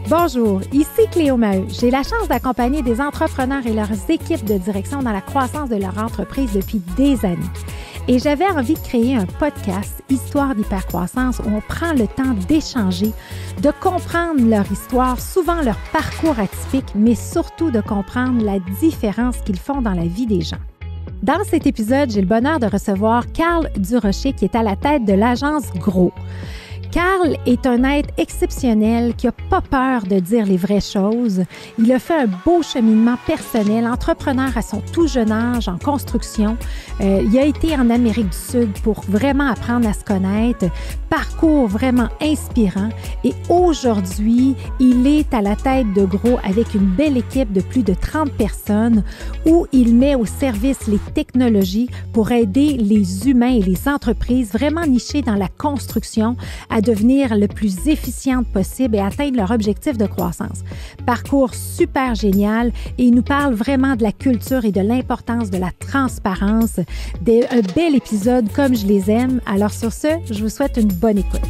Bonjour, ici Cléo Maheu. J'ai la chance d'accompagner des entrepreneurs et leurs équipes de direction dans la croissance de leur entreprise depuis des années. Et j'avais envie de créer un podcast, Histoire d'hypercroissance, où on prend le temps d'échanger, de comprendre leur histoire, souvent leur parcours atypique, mais surtout de comprendre la différence qu'ils font dans la vie des gens. Dans cet épisode, j'ai le bonheur de recevoir Carl Durocher qui est à la tête de l'agence Gros. Carl est un être exceptionnel qui n'a pas peur de dire les vraies choses. Il a fait un beau cheminement personnel, entrepreneur à son tout jeune âge en construction. Il a été en Amérique du Sud pour vraiment apprendre à se connaître. Parcours vraiment inspirant. Et aujourd'hui, il est à la tête de Gros avec une belle équipe de plus de 30 personnes où il met au service les technologies pour aider les humains et les entreprises vraiment nichées dans la construction à devenir le plus efficiente possible et atteindre leur objectif de croissance. Parcours super génial et il nous parle vraiment de la culture et de l'importance de la transparence. Un bel épisode comme je les aime. Alors sur ce, je vous souhaite une bonne écoute.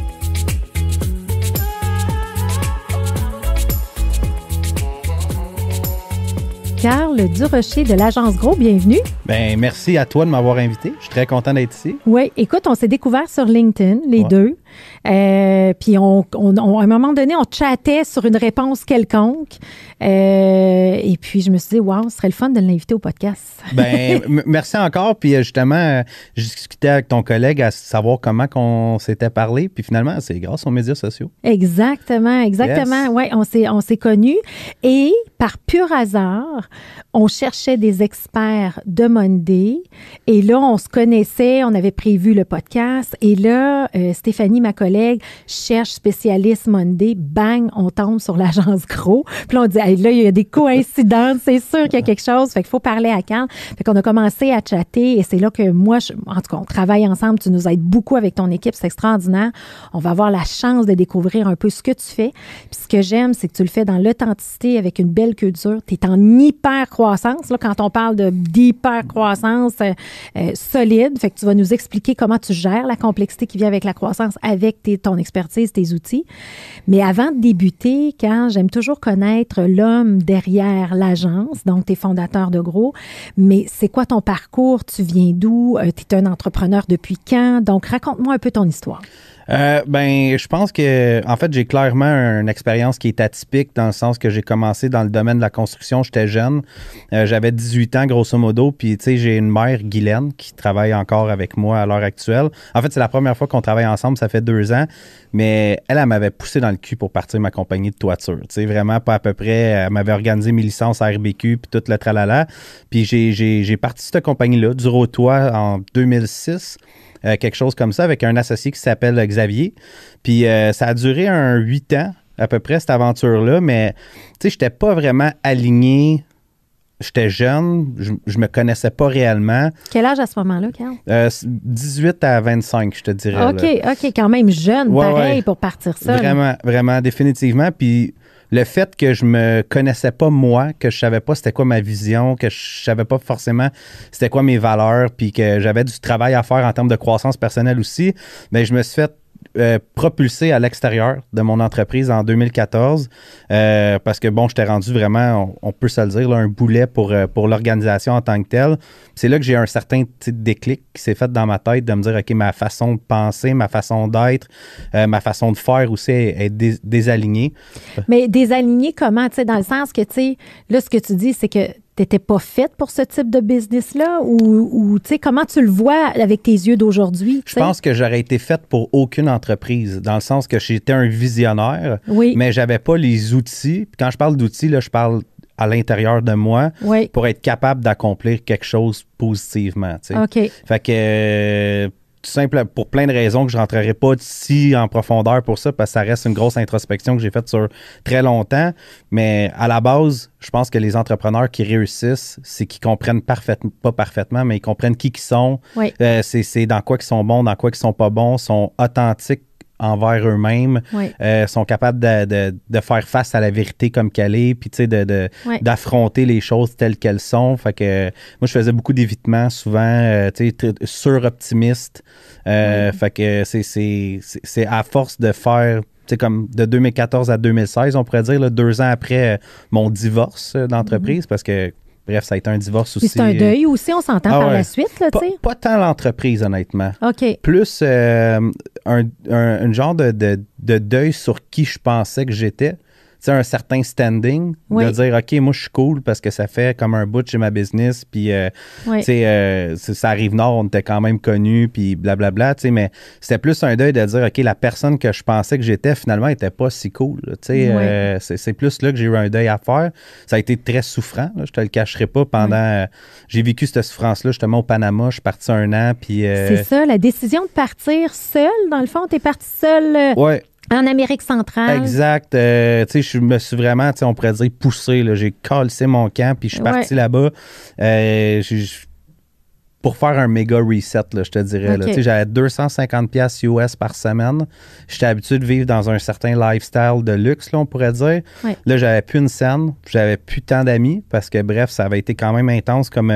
Carl Durocher de l'agence Gros, bienvenue. Bien, merci à toi de m'avoir invité. Je suis très content d'être ici. Oui, écoute, on s'est découverts sur LinkedIn, les deux. Puis à un moment donné, on chattait sur une réponse quelconque. Et puis, je me suis dit, wow, ce serait le fun de l'inviter au podcast. Bien, merci encore. Puis justement, je discutais avec ton collègue à savoir comment on s'était parlé. Puis finalement, c'est grâce aux médias sociaux. Exactement. Yes. Oui, on s'est connus. Et par pur hasard, on cherchait des experts de Monday. Et là, on se connaissait, on avait prévu le podcast. Et là, Stéphanie, ma collègue, cherche spécialiste Monday. Bang, on tombe sur l'agence Gros. Puis là, on dit, hey, là, il y a des coïncidences. C'est sûr qu'il y a quelque chose. Fait qu'il faut parler à Carl. Fait qu'on a commencé à chatter. Et c'est là que moi, en tout cas, on travaille ensemble. Tu nous aides beaucoup avec ton équipe. C'est extraordinaire. On va avoir la chance de découvrir un peu ce que tu fais. Puis ce que j'aime, c'est que tu le fais dans l'authenticité avec une belle culture. Tu es en hyper-croissance. Là, quand on parle d'hyper-croissance solide, fait que tu vas nous expliquer comment tu gères la complexité qui vient avec la croissance, avec ton expertise, tes outils. Mais avant de débuter, Carl, j'aime toujours connaître l'homme derrière l'agence, donc tu es fondateur de Gros. Mais c'est quoi ton parcours? Tu viens d'où? Tu es un entrepreneur depuis quand? Donc, raconte-moi un peu ton histoire. Je pense que, en fait, j'ai clairement une expérience qui est atypique dans le sens que j'ai commencé dans le domaine de la construction. J'étais jeune. J'avais 18 ans, grosso modo. Puis, tu sais, j'ai une mère, Guylaine, qui travaille encore avec moi à l'heure actuelle. En fait, c'est la première fois qu'on travaille ensemble. Ça fait 2 ans. Mais elle m'avait poussé dans le cul pour partir ma compagnie de toiture. Tu sais, vraiment pas à peu près. Elle m'avait organisé mes licences à RBQ puis tout le tralala. Puis, j'ai parti cette compagnie-là, du Rotois, en 2006. Quelque chose comme ça, avec un associé qui s'appelle Xavier. Puis ça a duré 8 ans, à peu près, cette aventure-là, mais tu sais, j'étais pas vraiment aligné. J'étais jeune, je me connaissais pas réellement. Quel âge à ce moment-là, Carl? 18 à 25, je te dirais. OK, quand même jeune, pareil, pour partir ça. Vraiment, définitivement. Puis le fait que je me connaissais pas moi, que je savais pas c'était quoi ma vision, que je savais pas forcément c'était quoi mes valeurs, puis que j'avais du travail à faire en termes de croissance personnelle aussi, bien, je me suis fait propulsé à l'extérieur de mon entreprise en 2014 parce que, bon, j'étais rendu vraiment, on peut se le dire, là, un boulet pour l'organisation en tant que telle. C'est là que j'ai un certain déclic qui s'est fait dans ma tête de me dire, OK, ma façon de penser, ma façon d'être, ma façon de faire aussi est désalignée. Mais désalignée comment? Tu sais, dans le sens que, tu sais, là, ce que tu dis, c'est que tu n'étais pas faite pour ce type de business-là? Ou tu sais, comment tu le vois avec tes yeux d'aujourd'hui? Je pense que j'aurais été faite pour aucune entreprise, dans le sens que j'étais un visionnaire, mais j'avais pas les outils. Puis quand je parle d'outils, là, je parle à l'intérieur de moi pour être capable d'accomplir quelque chose positivement. Tu sais. OK. Fait que... tout simple, pour plein de raisons que je ne rentrerai pas si en profondeur pour ça, parce que ça reste une grosse introspection que j'ai faite sur très longtemps. Mais à la base, je pense que les entrepreneurs qui réussissent, c'est qu'ils comprennent pas parfaitement, mais ils comprennent qui ils sont. C'est dans quoi ils sont bons, dans quoi ils sont pas bons, sont authentiques envers eux-mêmes, sont capables de faire face à la vérité comme qu'elle est, puis tu sais, d'affronter les choses telles qu'elles sont. Fait que moi, je faisais beaucoup d'évitement, souvent, tu sais, suroptimiste. Fait que c'est à force de faire sais, comme de 2014 à 2016, on pourrait dire, là, 2 ans après mon divorce d'entreprise, parce que, bref, ça a été un divorce aussi. Puis c'est un deuil aussi, on s'entend par la suite, là, tu sais. Pas tant l'entreprise, honnêtement. OK. Plus un genre de deuil sur qui je pensais que j'étais. Tu sais, un certain standing, de dire, OK, moi, je suis cool parce que ça fait comme un bout chez ma business, puis, tu sais, ça arrive nord, on était quand même connus, puis blablabla, tu sais, mais c'était plus un deuil de dire, OK, la personne que je pensais que j'étais, finalement, n'était pas si cool, tu sais. C'est plus là que j'ai eu un deuil à faire. Ça a été très souffrant, là, je te le cacherai pas, pendant... j'ai vécu cette souffrance-là, justement, au Panama, je suis parti 1 an, puis... C'est ça, la décision de partir seul, dans le fond, t'es parti seul... En Amérique centrale. Exact. Tu sais, je me suis vraiment, tu sais, on pourrait dire, poussé. Là. J'ai calcé mon camp, puis je suis parti là-bas pour faire un méga reset, là, je te dirais. Tu sais, j'avais 250$ US par semaine. J'étais habitué de vivre dans un certain lifestyle de luxe, là, on pourrait dire. Là, j'avais plus une scène, j'avais plus tant d'amis, parce que, bref, ça avait été quand même intense comme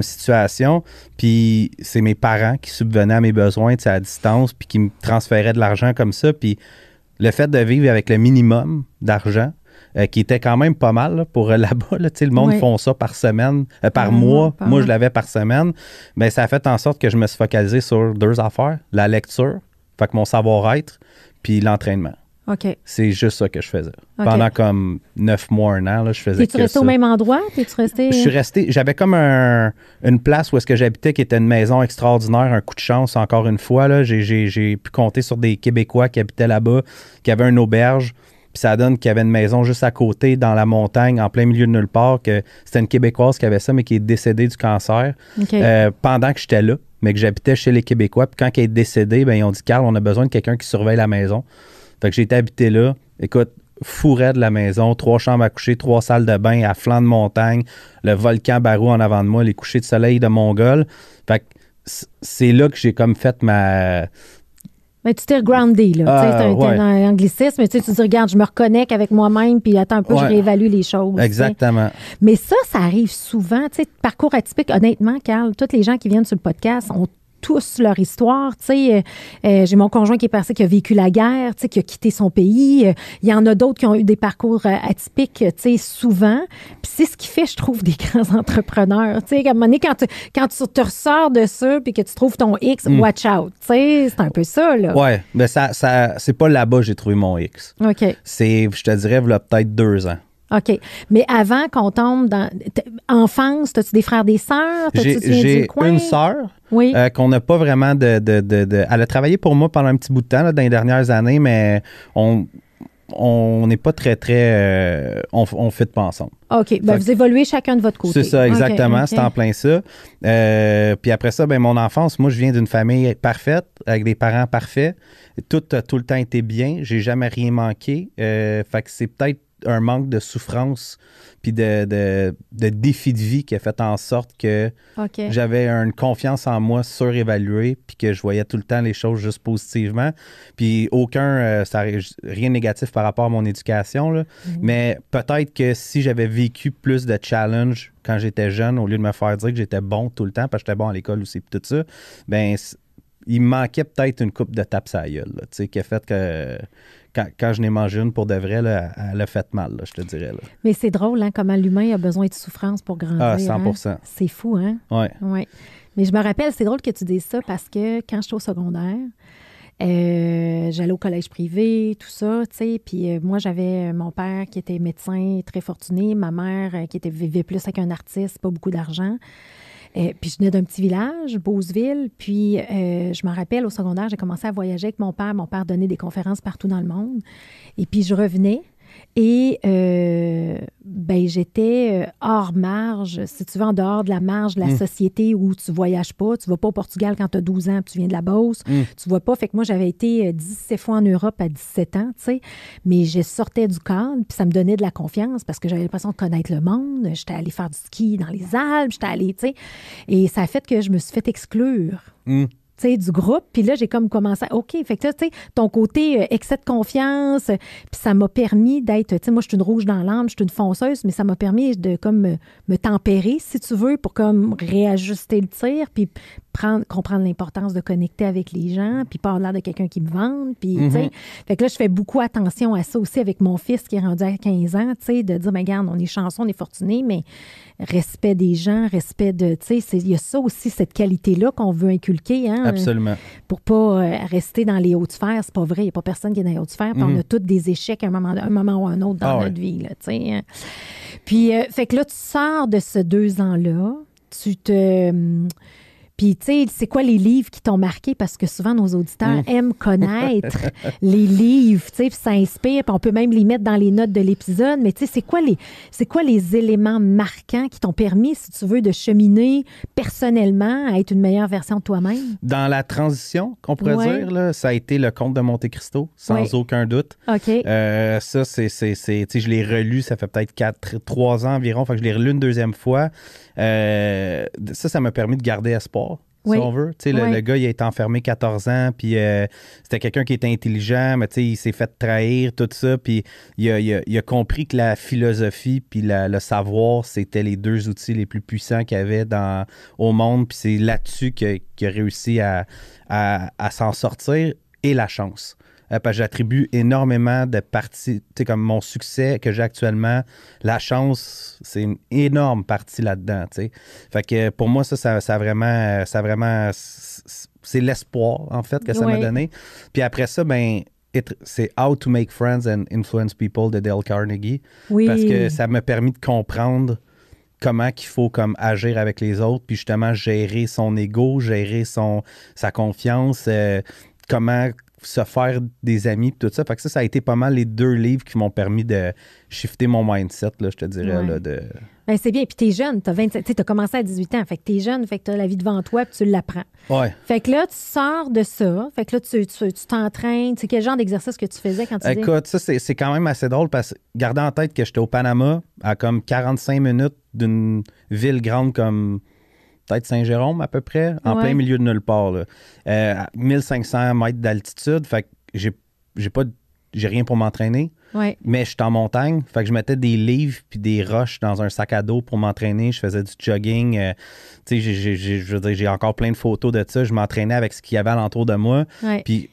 situation. Puis c'est mes parents qui subvenaient à mes besoins, tu sais, à distance, puis qui me transféraient de l'argent comme ça. Puis le fait de vivre avec le minimum d'argent, qui était quand même pas mal là, pour là-bas. Là, le monde font ça par semaine, par mois. Moi, je l'avais par semaine. Mais ça a fait en sorte que je me suis focalisé sur 2 affaires. La lecture, fait que mon savoir-être, puis l'entraînement. OK. C'est juste ça que je faisais. Pendant comme 9 mois, 1 an, là, je faisais T'es-tu resté au même endroit? T'es-tu resté... Je suis resté... J'avais comme une place où est-ce que j'habitais qui était une maison extraordinaire, un coup de chance, encore une fois. Là. J'ai pu compter sur des Québécois qui habitaient là-bas, qui avaient une auberge. Puis ça donne qu'il y avait une maison juste à côté, dans la montagne, en plein milieu de nulle part, que c'était une Québécoise qui avait ça, mais qui est décédée du cancer pendant que j'étais là, mais que j'habitais chez les Québécois. Puis quand elle est décédée, ben ils ont dit, Carl, on a besoin de quelqu'un qui surveille la maison. Fait que j'ai été habité là. Écoute, fourré de la maison, 3 chambres à coucher, 3 salles de bain à flanc de montagne, le volcan Barou en avant de moi, les couchers de soleil de Mongol. Fait que c'est là que j'ai comme fait ma... Mais tu t'es regroundé, là. Tu sais, un anglicisme, mais tu dis, regarde, je me reconnecte avec moi-même, puis attends un peu, je réévalue les choses. Exactement. T'sais. Mais ça arrive souvent. Tu sais, parcours atypique, honnêtement, Carl, tous les gens qui viennent sur le podcast ont tous leur histoire, tu sais. J'ai mon conjoint qui est passé, qui a vécu la guerre, tu sais, qui a quitté son pays. Il y en a d'autres qui ont eu des parcours atypiques, tu sais, souvent. Puis c'est ce qui fait, je trouve, des grands entrepreneurs. Tu sais, à un moment donné, quand tu te ressors de ça puis que tu trouves ton X, watch out. Tu sais, c'est un peu ça, là. Ouais, mais ça c'est pas là-bas que j'ai trouvé mon X. OK. C'est, je te dirais, il y a peut-être 2 ans. OK. Mais avant qu'on tombe dans... Enfance, as-tu des frères, des sœurs? J'ai une sœur qu'on n'a pas vraiment Elle a travaillé pour moi pendant un petit bout de temps là, dans les dernières années, mais on n'est pas très... on ne fit pas ensemble. OK. Ben, vous évoluez chacun de votre côté. C'est ça, exactement. C'est en plein ça. Puis après ça, ben, mon enfance, moi, je viens d'une famille parfaite, avec des parents parfaits. Tout a tout le temps été bien. J'ai jamais rien manqué. Fait que c'est peut-être un manque de souffrance puis de défi de vie qui a fait en sorte que j'avais une confiance en moi surévaluée puis que je voyais tout le temps les choses juste positivement. Puis rien de négatif par rapport à mon éducation, là. Mais peut-être que si j'avais vécu plus de challenge quand j'étais jeune, au lieu de me faire dire que j'étais bon tout le temps, parce que j'étais bon à l'école aussi puis tout ça, ben il me manquait peut-être une coupe de tape à la gueule, tu sais, qui a fait que... Quand je n'ai mangé une pour de vrai, là, elle a fait mal, là, je te dirais. Là. Mais c'est drôle, hein, comment l'humain a besoin de souffrance pour grandir. Ah, 100%. Hein? C'est fou, hein? Oui. Ouais. Mais je me rappelle, c'est drôle que tu dises ça parce que quand j'étais au secondaire, j'allais au collège privé, tout ça, tu sais. Puis moi, j'avais mon père qui était médecin, très fortuné, ma mère qui vivait plus avec un artiste, pas beaucoup d'argent. Puis je venais d'un petit village, Beauceville, puis je me rappelle, au secondaire, j'ai commencé à voyager avec mon père. Mon père donnait des conférences partout dans le monde. Et puis je revenais et j'étais hors marge, si tu veux, en dehors de la marge de la société où tu voyages pas. Tu vas pas au Portugal quand tu as 12 ans, puis tu viens de la Beauce. Tu vois pas. Fait que moi, j'avais été 17 fois en Europe à 17 ans, tu sais. Mais je sortais du cadre, puis ça me donnait de la confiance parce que j'avais l'impression de connaître le monde. J'étais allée faire du ski dans les Alpes, j'étais allée, tu sais. Et ça a fait que je me suis fait exclure. Du groupe. Puis là, j'ai comme commencé à... OK, fait que là, tu sais, ton côté excès de confiance, puis ça m'a permis d'être... Tu sais, moi, je suis une rouge dans l'âme, je suis une fonceuse, mais ça m'a permis de comme me tempérer, si tu veux, pour comme réajuster le tir, puis comprendre l'importance de connecter avec les gens, puis pas avoir l'air de quelqu'un qui me vende. Puis, tu sais, fait que là, je fais beaucoup attention à ça aussi avec mon fils qui est rendu à 15 ans, tu sais, de dire, mais regarde, on est chanceux, on est fortunés, mais respect des gens, respect de, tu sais, il y a ça aussi, cette qualité-là qu'on veut inculquer. Hein, Absolument. Pour pas rester dans les hautes sphères. C'est pas vrai, il n'y a pas personne qui est dans les hautes sphères, puis on a tous des échecs à un moment ou un autre dans notre vie, là, tu sais. Hein. Puis, fait que là, tu sors de ce 2 ans-là, tu te... Puis, tu sais, c'est quoi les livres qui t'ont marqué? Parce que souvent, nos auditeurs aiment connaître les livres, tu sais, puis ça inspire. Puis on peut même les mettre dans les notes de l'épisode. Mais, tu sais, c'est quoi les éléments marquants qui t'ont permis, si tu veux, de cheminer personnellement à être une meilleure version de toi-même? Dans la transition, qu'on pourrait dire, là, ça a été Le Comte de Monte-Cristo, sans aucun doute. OK. Ça, tu sais, je l'ai relu, ça fait peut-être 3 ans environ. Fait que je l'ai relu une deuxième fois. Ça m'a permis de garder espoir. Si on veut. Le gars, il a été enfermé 14 ans, puis c'était quelqu'un qui était intelligent, mais il s'est fait trahir, tout ça, puis il a compris que la philosophie puis le savoir, c'était les 2 outils les plus puissants qu'il y avait au monde, puis c'est là-dessus qu'il a réussi à s'en sortir, et la chance. Parce que j'attribue énormément de parties, tu sais, comme mon succès que j'ai actuellement, la chance, c'est une énorme partie là-dedans, tu sais. Fait que pour moi, ça a vraiment, c'est l'espoir, en fait, que ça m'a donné. Puis après ça, ben, c'est How to Make Friends and Influence People de Dale Carnegie. Oui. Parce que ça m'a permis de comprendre comment qu'il faut comme agir avec les autres, puis justement gérer son ego, gérer sa confiance, comment se faire des amis, tout ça. Fait que ça a été pas mal les 2 livres qui m'ont permis de shifter mon mindset, là, je te dirais. Là, Ben, c'est bien. Puis t'es jeune, t'as 27, tu as commencé à 18 ans. Fait que t'es jeune, fait que t'as la vie devant toi, puis tu l'apprends. Ouais. Fait que là, tu sors de ça. Fait que là, tu t'entraînes. C'est quel genre d'exercice que tu faisais quand tu disais? Écoute, ça, c'est quand même assez drôle parce que gardez en tête que j'étais au Panama à comme 45 minutes d'une ville grande comme peut-être Saint-Jérôme à peu près, en plein milieu de nulle part. Là. À 1500 mètres d'altitude, fait que j'ai rien pour m'entraîner, mais je suis en montagne, fait que je mettais des livres puis des roches dans un sac à dos pour m'entraîner. Je faisais du jogging. Tu sais, je veux dire, j'ai encore plein de photos de ça. Je m'entraînais avec ce qu'il y avait alentour de moi. Puis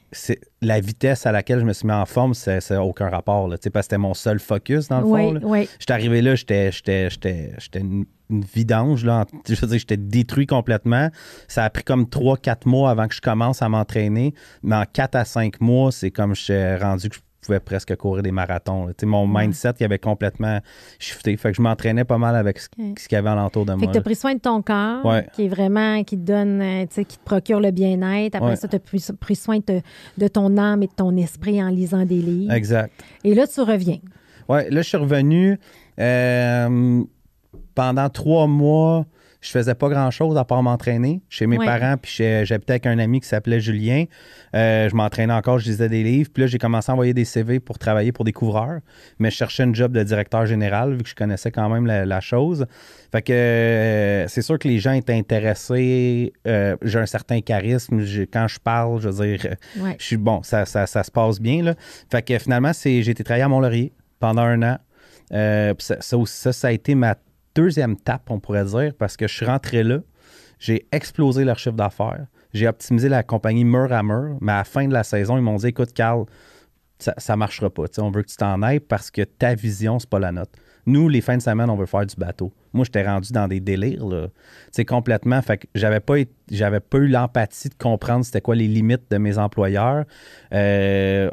la vitesse à laquelle je me suis mis en forme, ça n'a aucun rapport. Là, parce que c'était mon seul focus, dans le fond. J'étais arrivé là, j'étais une vidange. Là, je veux dire, j'étais détruit complètement. Ça a pris comme 3-4 mois avant que je commence à m'entraîner. Mais en 4 à 5 mois, c'est comme je suis rendu que je pouvais presque courir des marathons. Mon mindset, il avait complètement shifté. Fait que je m'entraînais pas mal avec ce qu'il y avait alentour de moi. Fait que tu as pris soin de ton corps, qui est vraiment, qui te donne, qui te procure le bien-être. Après ça, tu as pris soin de ton âme et de ton esprit en lisant des livres. Exact. Et là, tu reviens. Oui, là, je suis revenu pendant 3 mois. Je faisais pas grand-chose à part m'entraîner chez mes parents, puis j'habitais avec un ami qui s'appelait Julien. Je m'entraînais encore, je lisais des livres. Puis là, j'ai commencé à envoyer des CV pour travailler pour des couvreurs, mais je cherchais une job de directeur général, vu que je connaissais quand même la chose. Fait que c'est sûr que les gens étaient intéressés. J'ai un certain charisme. Quand je parle, je veux dire, je suis bon, ça se passe bien, là. Fait que finalement, j'ai été travailler à Mont-Laurier pendant 1 an. Ça a été ma 2e tape, on pourrait dire, parce que je suis rentré là, j'ai explosé leur chiffre d'affaires, j'ai optimisé la compagnie mur à mur, mais à la fin de la saison, ils m'ont dit, écoute, Carl, ça ne marchera pas. On veut que tu t'en ailles parce que ta vision, c'est pas la nôtre. Nous, les fins de semaine, on veut faire du bateau. Moi, j'étais rendu dans des délires, là. Complètement. Fait que j'avais pas eu l'empathie de comprendre c'était quoi les limites de mes employeurs.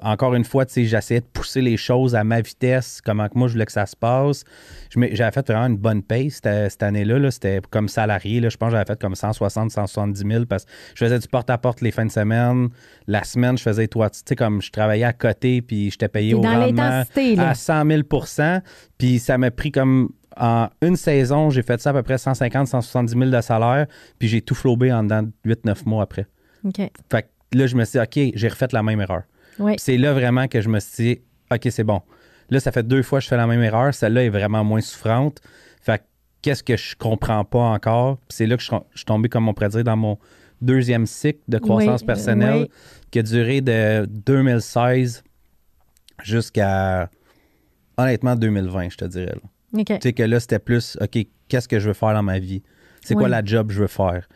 Encore une fois, j'essayais de pousser les choses à ma vitesse, comment que moi, je voulais que ça se passe. J'avais fait vraiment une bonne paye cette année-là. Là. C'était comme salarié. Là. Je pense que j'avais fait comme 160, 170 000 parce que je faisais du porte-à-porte les fins de semaine. La semaine, je faisais comme je travaillais à côté puis j'étais payé au rendement à 100 000 %. Puis ça m'a pris comme... En une saison, j'ai fait ça à peu près 150, 170 000 de salaire, puis j'ai tout flobé en dedans de 8-9 mois après. OK. Fait que là, je me suis dit, OK, j'ai refait la même erreur. C'est là vraiment que je me suis dit, OK, c'est bon. Là, ça fait 2 fois que je fais la même erreur. Celle-là est vraiment moins souffrante. Fait que qu'est-ce que je comprends pas encore? Puis c'est là que je suis tombé, comme on pourrait dire, dans mon 2e cycle de croissance personnelle qui a duré de 2016 jusqu'à, honnêtement, 2020, je te dirais. Là. Okay. Tu sais que là, c'était plus, OK, qu'est-ce que je veux faire dans ma vie? C'est quoi la job que je veux faire?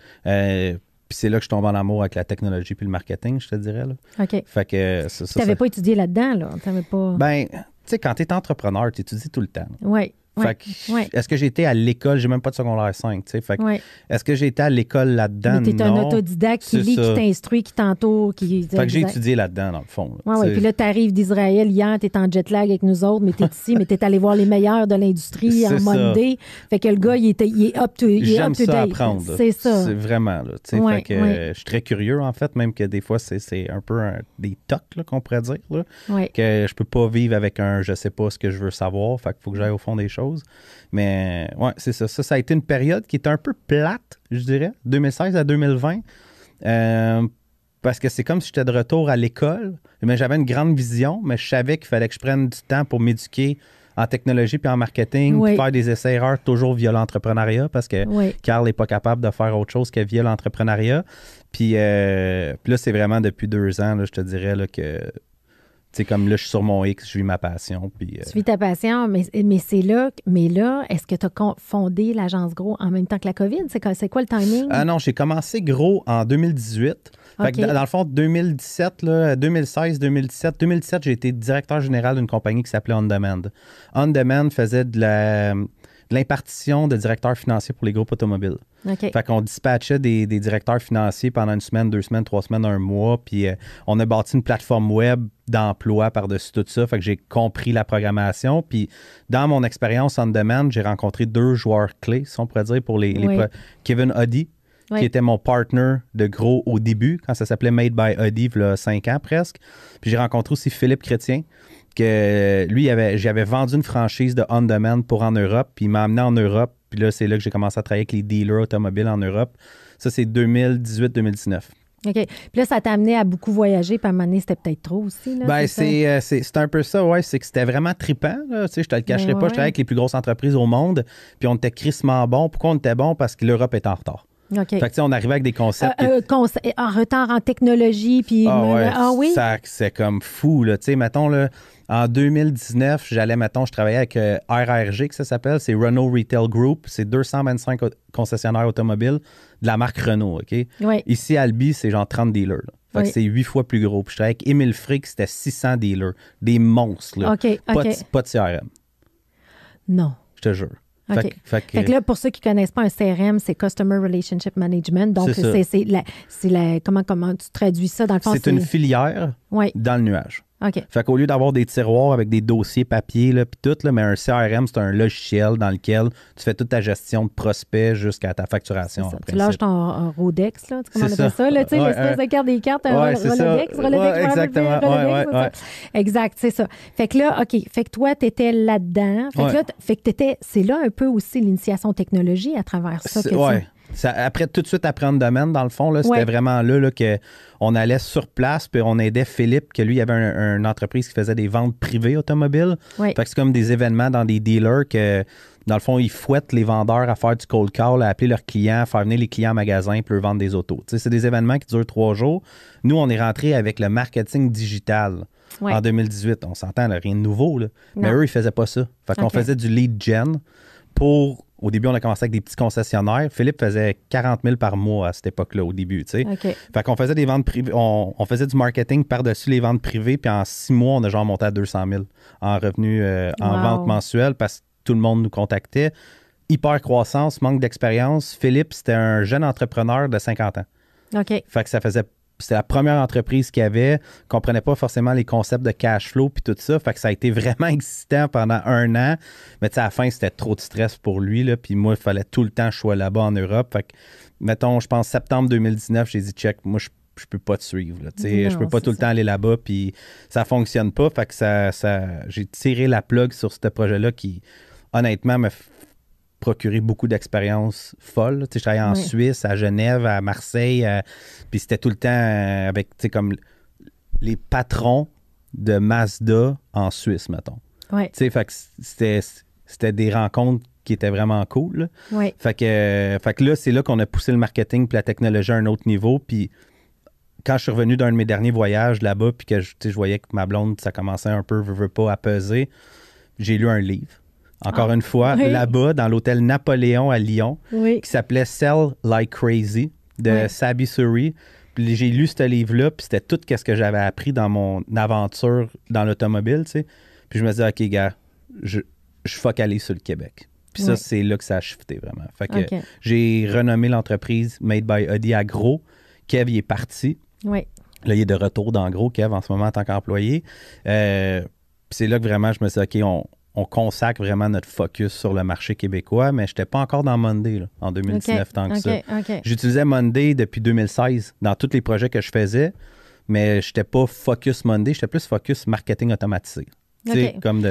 Puis c'est là que je tombe en amour avec la technologie puis le marketing, je te dirais. Là. OK. Fait que Tu n'avais pas étudié là-dedans, là? T'avais pas... Ben, tu sais, quand tu es entrepreneur, tu étudies tout le temps. Oui. Fait que, est-ce que j'ai été à l'école? J'ai même pas de secondaire 5, tu sais. Fait que, est-ce que j'ai été à l'école là-dedans? Mais t'es un autodidacte qui lit, qui t'instruit, qui t'entoure, qui... Fait que j'ai étudié là-dedans, dans le fond. Oui. Puis là, t'arrives d'Israël hier, t'es en jet lag avec nous autres, mais t'es ici, mais t'es allé voir les meilleurs de l'industrie en Monday. Fait que le gars, il est up to date. J'aime ça apprendre. C'est ça. C'est vraiment, là. Tu sais, fait que je suis très curieux, en fait, même que des fois, c'est un peu des tocs, là, qu'on pourrait dire, là. Que je peux pas vivre avec un je sais pas ce que je veux savoir. Fait qu'il faut que j'aille au fond des choses. Mais ouais, c'est ça. Ça a été une période qui était un peu plate, je dirais, 2016 à 2020. Parce que c'est comme si j'étais de retour à l'école. Mais j'avais une grande vision, mais je savais qu'il fallait que je prenne du temps pour m'éduquer en technologie puis en marketing, puis faire des essais-erreurs toujours via l'entrepreneuriat, parce que Carl n'est pas capable de faire autre chose que via l'entrepreneuriat. Puis là, c'est vraiment depuis 2 ans, là, je te dirais là, que... Tu sais, comme là, je suis sur mon X, je vis ma passion. Puis, Tu vis ta passion, mais c'est là. Mais là, est-ce que tu as fondé l'agence Gros en même temps que la COVID? C'est quoi le timing? Non, j'ai commencé Gros en 2018. Fait que dans le fond, 2017, là, 2016, 2017. 2017, j'ai été directeur général d'une compagnie qui s'appelait On Demand. On Demand faisait de l'impartition de directeurs financiers pour les groupes automobiles. Fait qu'on dispatchait des directeurs financiers pendant 1 semaine, 2 semaines, 3 semaines, 1 mois, puis on a bâti une plateforme web d'emploi par-dessus tout ça. Fait que j'ai compris la programmation, puis dans mon expérience on demand, j'ai rencontré 2 joueurs clés, si on pourrait dire, pour Kevin Audi, qui était mon partner de Gros au début, quand ça s'appelait Made by Audi, il y a 5 ans presque. Puis j'ai rencontré aussi Philippe Chrétien, que lui, j'avais vendu une franchise de On Demand pour en Europe, puis il m'a amené en Europe. Puis là, c'est là que j'ai commencé à travailler avec les dealers automobiles en Europe. Ça, c'est 2018-2019. OK. Puis là, ça t'a amené à beaucoup voyager, puis à un moment donné, c'était peut-être trop aussi. Là, ben, c'est un peu ça, ouais. C'est que c'était vraiment trippant. Là. Tu sais, je te le cacherai pas. Je travaillais avec les plus grosses entreprises au monde, puis on était crissement bons. Pourquoi on était bons? Parce que l'Europe était en retard. Okay. Fait que, on arrivait avec des concepts. En retard en technologie, puis. Oui? C'est comme fou, là. Tu sais, mettons, là, en 2019, je travaillais avec RRG, que ça s'appelle. C'est Renault Retail Group. C'est 225 concessionnaires automobiles de la marque Renault, OK? Oui. Ici, à Albi, c'est genre 30 dealers. Là. Fait que c'est 8 fois plus gros. Puis je travaillais avec Émile Frick, c'était 600 dealers. Des monstres, là. Pas de CRM. Non. Je te jure. Okay. Fait que là, pour ceux qui ne connaissent pas un CRM, c'est Customer Relationship Management. Donc, comment tu traduis ça dans le fond? C'est une filière dans le nuage. OK. Fait qu'au lieu d'avoir des tiroirs avec des dossiers papier, puis tout, là, mais un CRM, c'est un logiciel dans lequel tu fais toute ta gestion de prospects jusqu'à ta facturation. Tu lâches ton Rodex, là. Comment on appelle ça? Là, tu sais, l'espèce de carte des cartes, Rolodex. Rolodex, exact, c'est ça. Fait que là, OK. Fait que toi, tu étais là-dedans. Fait que c'est là un peu aussi l'initiation technologie à travers ça. Tout de suite après On Demand, dans le fond, là, c'était vraiment là qu'on allait sur place, puis on aidait Philippe, que lui, il avait une entreprise qui faisait des ventes privées automobiles. Fait que c'est comme des événements dans des dealers que, dans le fond, ils fouettent les vendeurs à faire du cold call, à appeler leurs clients, à faire venir les clients en magasin, puis leur vendre des autos. C'est des événements qui durent 3 jours. Nous, on est rentré avec le marketing digital en 2018. On s'entend, là, rien de nouveau, là. Mais eux, ils faisaient pas ça. Fait qu'on faisait du lead gen pour... Au début, on a commencé avec des petits concessionnaires. Philippe faisait 40 000 par mois à cette époque-là, au début, tu sais. Fait qu'on faisait des ventes privées. On faisait du marketing par-dessus les ventes privées, puis en 6 mois, on a genre monté à 200 000 en revenus en vente mensuelle parce que tout le monde nous contactait. Hyper croissance, manque d'expérience. Philippe, c'était un jeune entrepreneur de 50 ans. Fait que c'était la première entreprise qu'il avait, comprenait pas forcément les concepts de cash flow puis tout ça. Fait que ça a été vraiment excitant pendant 1 an. Mais à la fin, c'était trop de stress pour lui. Là, puis moi, il fallait tout le temps que je sois là-bas en Europe. Fait que, mettons, je pense septembre 2019, j'ai dit, check, moi, je peux pas te suivre. Là, je peux pas tout le temps aller là-bas, puis ça fonctionne pas. Fait que j'ai tiré la plug sur ce projet-là qui, honnêtement, me procurer beaucoup d'expériences folles. Je travaillais en Suisse, à Genève, à Marseille, puis c'était tout le temps avec, comme les patrons de Mazda en Suisse, mettons. Fait que c'était des rencontres qui étaient vraiment cool. Fait que là, c'est là qu'on a poussé le marketing puis la technologie à un autre niveau, puis quand je suis revenu d'un de mes derniers voyages là-bas, puis que je voyais que ma blonde, ça commençait un peu, veut pas, à peser, j'ai lu un livre. Encore une fois, là-bas, dans l'hôtel Napoléon à Lyon, qui s'appelait Sell Like Crazy. de Sabi Suri. Puis j'ai lu ce livre-là, puis c'était tout ce que j'avais appris dans mon aventure dans l'automobile, tu sais. Puis je me disais, OK, gars, je focalise sur le Québec. Puis ça, c'est là que ça a shifté vraiment. Fait que j'ai renommé l'entreprise Made by Audi à Gros. Kev, il est parti. Oui. Là, il est de retour dans Gros, Kev, en ce moment, en tant qu'employé. Puis c'est là que vraiment, je me suis dit, OK, on consacre vraiment notre focus sur le marché québécois, mais je n'étais pas encore dans Monday là, en 2019 tant que ça. J'utilisais Monday depuis 2016 dans tous les projets que je faisais, mais je n'étais pas focus Monday, j'étais plus focus marketing automatisé. Comme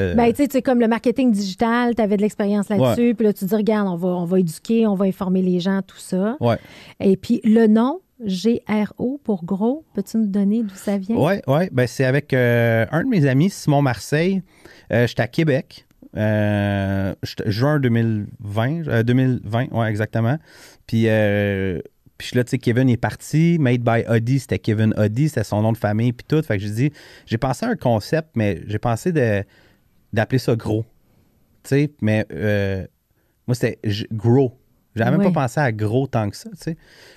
comme le marketing digital, tu avais de l'expérience là-dessus, puis là, tu dis, regarde, on va éduquer, on va informer les gens, tout ça. Ouais. Et puis, le nom, GRO pour Gros, peux-tu nous donner d'où ça vient? Oui. Ben, c'est avec un de mes amis, Simon Marseille. J'étais à Québec, juin 2020, oui, exactement. Puis là, tu sais, Kevin est parti. Made by Audi, c'était Kevin Audi, c'était son nom de famille, puis tout. Fait que j'ai pensé à un concept, mais j'ai pensé d'appeler ça Gros. Tu sais, mais moi, c'était Gros. J'avais même pas pensé à gros tant que ça, tu sais.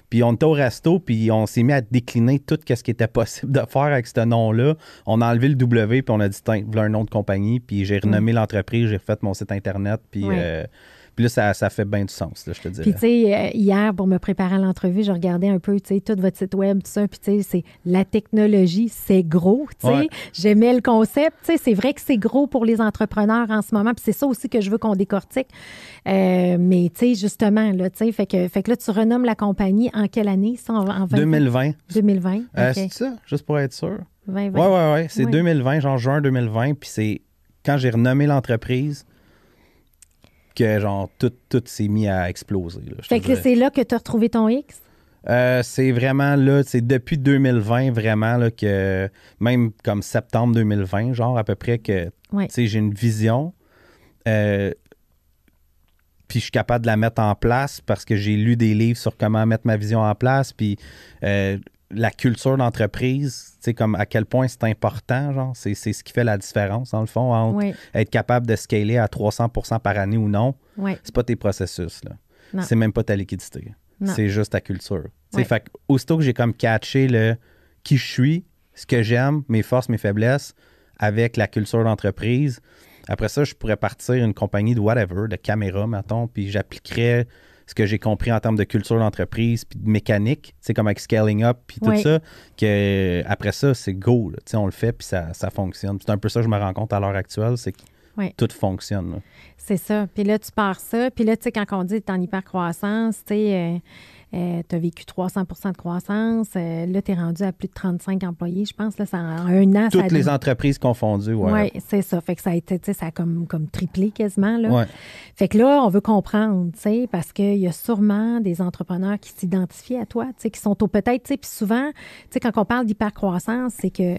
Puis on était au resto, puis on s'est mis à décliner tout ce qui était possible de faire avec ce nom-là. On a enlevé le W, puis on a dit, tiens, voilà un nom de compagnie. Puis j'ai renommé l'entreprise, j'ai refait mon site Internet, puis là, ça fait bien du sens, là, je te dirais. Puis, tu sais, hier, pour me préparer à l'entrevue, je regardais un peu, tu sais, tout votre site web, tout ça. Puis, tu sais, c'est la technologie, c'est gros, tu sais. J'aimais le concept. Tu sais, c'est vrai que c'est gros pour les entrepreneurs en ce moment. Puis, c'est ça aussi que je veux qu'on décortique. Mais, tu sais, justement, là, tu sais, fait que là, tu renommes la compagnie en quelle année, ça? En 2020. 2020. C'est ça, juste pour être sûr. 2020. Oui. C'est 2020, genre juin 2020. Puis, c'est quand j'ai renommé l'entreprise que genre tout s'est mis à exploser. Là, fait que c'est là que tu as retrouvé ton X? C'est vraiment là, c'est depuis 2020 vraiment là, que même comme septembre 2020, genre à peu près que j'ai une vision. Puis je suis capable de la mettre en place parce que j'ai lu des livres sur comment mettre ma vision en place. Puis la culture d'entreprise, tu sais, comme à quel point c'est important, genre, c'est ce qui fait la différence, dans le fond, entre être capable de scaler à 300% par année ou non. C'est pas tes processus, là. C'est même pas ta liquidité. C'est juste ta culture. Fait que, aussitôt que j'ai comme catché qui je suis, ce que j'aime, mes forces, mes faiblesses, avec la culture d'entreprise, après ça, je pourrais partir une compagnie de whatever, de caméra, mettons, puis j'appliquerais ce que j'ai compris en termes de culture d'entreprise puis de mécanique, c'est comme avec scaling up puis tout ça, que après ça, c'est go, là, on le fait puis ça fonctionne. C'est un peu ça que je me rends compte à l'heure actuelle, c'est que tout fonctionne. Là. C'est ça. Puis là, tu pars ça. Puis là, tu sais, quand on dit que tu es en hypercroissance, tu sais, tu as vécu 300% de croissance. Là, tu es rendu à plus de 35 employés, je pense. Là, ça, en un an, toutes les entreprises confondues, Oui, c'est ça. Fait que ça a été, tu sais, ça a comme triplé quasiment, là. Fait que là, on veut comprendre, tu sais, parce qu'il y a sûrement des entrepreneurs qui s'identifient à toi, tu sais, qui sont peut-être, tu sais, puis souvent, tu sais, quand on parle d'hypercroissance, c'est que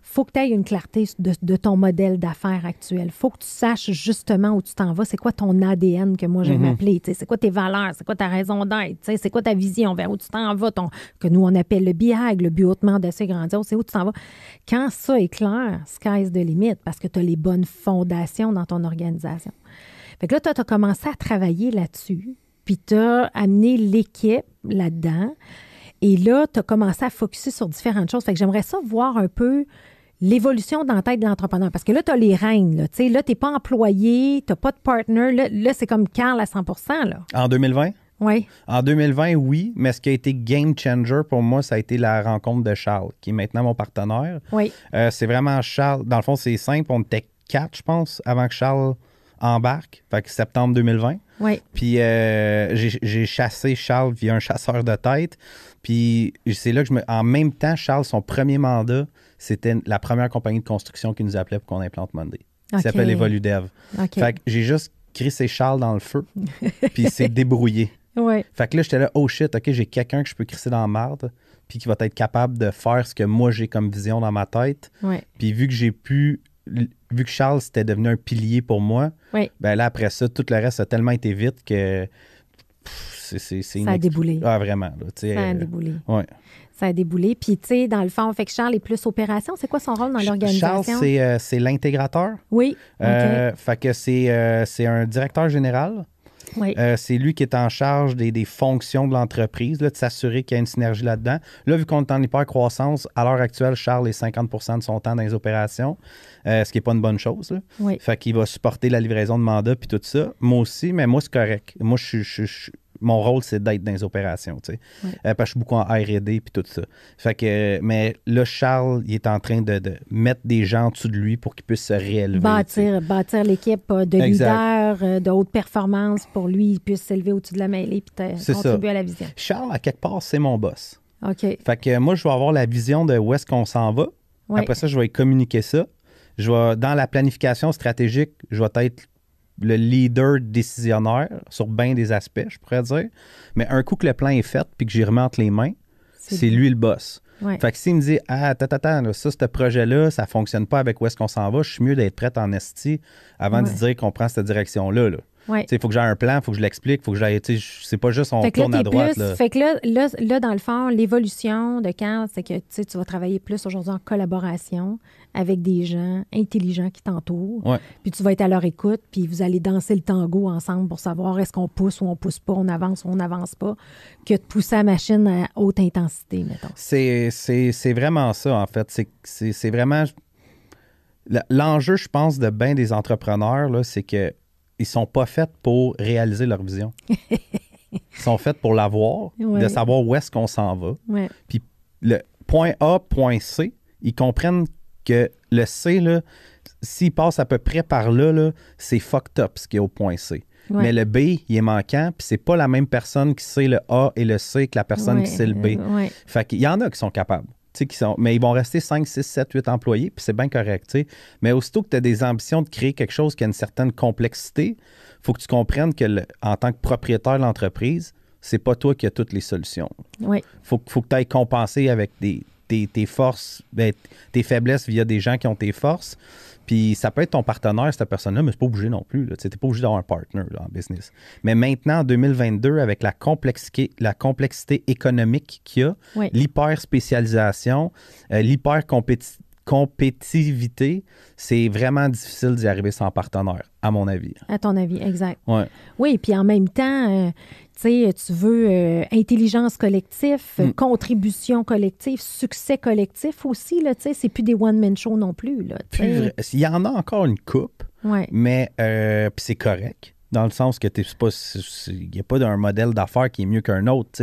faut que tu aies une clarté de ton modèle d'affaires actuel. Faut que tu saches justement où tu t'en vas. C'est quoi ton ADN que moi, j'aime appeler? C'est quoi tes valeurs? C'est quoi ta raison d'être? C'est quoi ta vision? Vers où tu t'en vas? Que nous, on appelle le BHAG, le but hautement d'assez grandiose. C'est où tu t'en vas? Quand ça est clair, sky's the limit parce que tu as les bonnes fondations dans ton organisation. Fait que là, tu as commencé à travailler là-dessus, puis tu as amené l'équipe là-dedans. Et là, tu as commencé à focusser sur différentes choses. Fait que j'aimerais ça voir un peu l'évolution dans la tête de l'entrepreneur. Parce que là, tu as les rênes. Là, tu n'es pas employé, tu n'as pas de partner. Là, c'est comme Carl à 100%. Là. En 2020? Oui. En 2020, oui. Mais ce qui a été game changer pour moi, ça a été la rencontre de Charles, qui est maintenant mon partenaire. Oui. C'est vraiment Charles. Dans le fond, c'est simple. On était 4, je pense, avant que Charles embarque. Fait que septembre 2020. Oui. Puis j'ai chassé Charles via un chasseur de tête. Puis c'est là que en même temps, Charles, son premier mandat, c'était la première compagnie de construction qui nous appelait pour qu'on implante Monday. Il s'appelle Evoludev. Fait que j'ai juste crissé Charles dans le feu, puis il s'est débrouillé. Fait que là, j'étais là, oh shit, OK, j'ai quelqu'un que je peux crisser dans la marde, puis qui va être capable de faire ce que moi, j'ai comme vision dans ma tête. Puis vu que Charles, c'était devenu un pilier pour moi, ben là, après ça, tout le reste a tellement été vite que ça a déboulé. Ah, vraiment. Là, ça a déboulé. Ouais. Ça a déboulé. Puis, tu sais, dans le fond, fait que Charles est plus opération. C'est quoi son rôle dans l'organisation? Charles, c'est l'intégrateur. Oui. Fait que c'est un directeur général. Oui. C'est lui qui est en charge des fonctions de l'entreprise, là, de s'assurer qu'il y a une synergie là-dedans. Là, vu qu'on est en hyper-croissance, à l'heure actuelle, Charles est 50% de son temps dans les opérations, ce qui n'est pas une bonne chose. Là. Oui. Fait qu'il va supporter la livraison de mandats puis tout ça. Moi aussi, mais moi, c'est correct. Moi, mon rôle, c'est d'être dans les opérations, tu sais. Oui. Parce que je suis beaucoup en R&D puis tout ça. Fait que, mais là, Charles, il est en train de mettre des gens en dessous de lui pour qu'il puisse se réélever. Bâtir l'équipe de Exact. leaders de haute performance pour lui, il puisse s'élever au-dessus de la mêlée et contribuer à la vision. Charles, à quelque part, c'est mon boss. OK. Fait que moi, je vais avoir la vision de où est-ce qu'on s'en va. Oui. Après ça, je vais communiquer ça. Dans la planification stratégique, je vais être le leader décisionnaire sur bien des aspects, je pourrais dire. Mais un coup que le plan est fait puis que j'y remets entre les mains, c'est lui le boss. Ouais. Fait que s'il me dit « Ah, attends, ça, ce projet-là, ça fonctionne pas avec où est-ce qu'on s'en va », je suis mieux d'être prête en esti avant de dire qu'on prend cette direction-là. Là. Ouais. Il faut que j'ai un plan, il faut que je l'explique, il faut que j'aille. C'est pas juste on tourne à droite. Là. Fait que là, dans le fond, l'évolution de Carl, c'est que tu vas travailler plus aujourd'hui en collaboration avec des gens intelligents qui t'entourent. Ouais. Puis tu vas être à leur écoute, puis vous allez danser le tango ensemble pour savoir est-ce qu'on pousse ou on pousse pas, on avance ou on n'avance pas, que de pousser la machine à haute intensité, mettons. C'est vraiment ça, en fait. C'est vraiment. L'enjeu, je pense, de bien des entrepreneurs, là, c'est que ils sont pas faits pour réaliser leur vision. Ils sont faits pour l'avoir, de savoir où est-ce qu'on s'en va. Ouais. Puis le point A, point C, ils comprennent que le C, là, s'il passe à peu près par là, c'est fucked up ce qui est au point C. Ouais. Mais le B, il est manquant, puis c'est pas la même personne qui sait le A et le C que la personne qui sait le B. Fait qu'il y en a qui sont capables. Mais ils vont rester 5, 6, 7, 8 employés, puis c'est bien correct. T'sais. Mais aussitôt que tu as des ambitions de créer quelque chose qui a une certaine complexité, il faut que tu comprennes que en tant que propriétaire de l'entreprise, c'est pas toi qui as toutes les solutions. Oui. Faut que tu ailles compenser avec tes forces, tes faiblesses via des gens qui ont tes forces. Puis ça peut être ton partenaire, cette personne-là, mais c'est pas obligé non plus. Tu n'es pas obligé d'avoir un partner là, en business. Mais maintenant, en 2022, avec la complexité économique qu'il y a, l'hyper-spécialisation, l'hyper-compétitivité, c'est vraiment difficile d'y arriver sans partenaire, à mon avis. À ton avis, exact. Ouais. Oui, puis en même temps, tu veux intelligence collective, contribution collective, succès collectif aussi, là, c'est plus des one-man shows non plus. Là, il y en a encore une coupe, mais puis c'est correct, dans le sens que il n'y a pas d'un modèle d'affaires qui est mieux qu'un autre,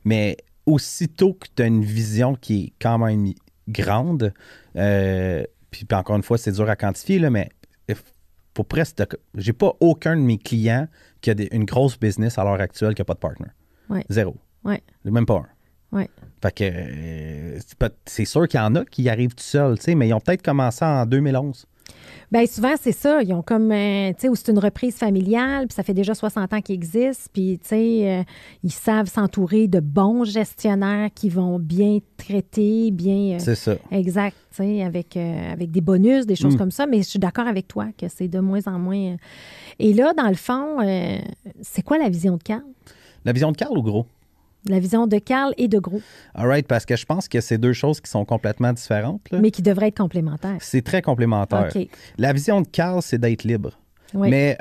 mais aussitôt que tu as une vision qui est quand même grande, puis encore une fois, c'est dur à quantifier, là, mais pour presque, j'ai pas aucun de mes clients qui a une grosse business à l'heure actuelle qui n'a pas de partner. Ouais. Zéro. Ouais. Même pas un. Ouais. Fait que c'est sûr qu'il y en a qui y arrivent tout seuls, mais ils ont peut-être commencé en 2011. Bien, souvent, c'est ça. Ils ont comme, tu sais, où c'est une reprise familiale, puis ça fait déjà 60 ans qu'ils existent, puis, tu sais, ils savent s'entourer de bons gestionnaires qui vont bien traiter, bien... c'est ça. Exact, tu sais, avec des bonus, des choses comme ça, mais je suis d'accord avec toi que c'est de moins en moins... Et là, dans le fond, c'est quoi la vision de Carl? La vision de Carl ou Gros? La vision de Carl et de Gros. All right, parce que je pense que c'est deux choses qui sont complètement différentes. Là. Mais qui devraient être complémentaires. C'est très complémentaire. Okay. La vision de Carl, c'est d'être libre. Oui. Mais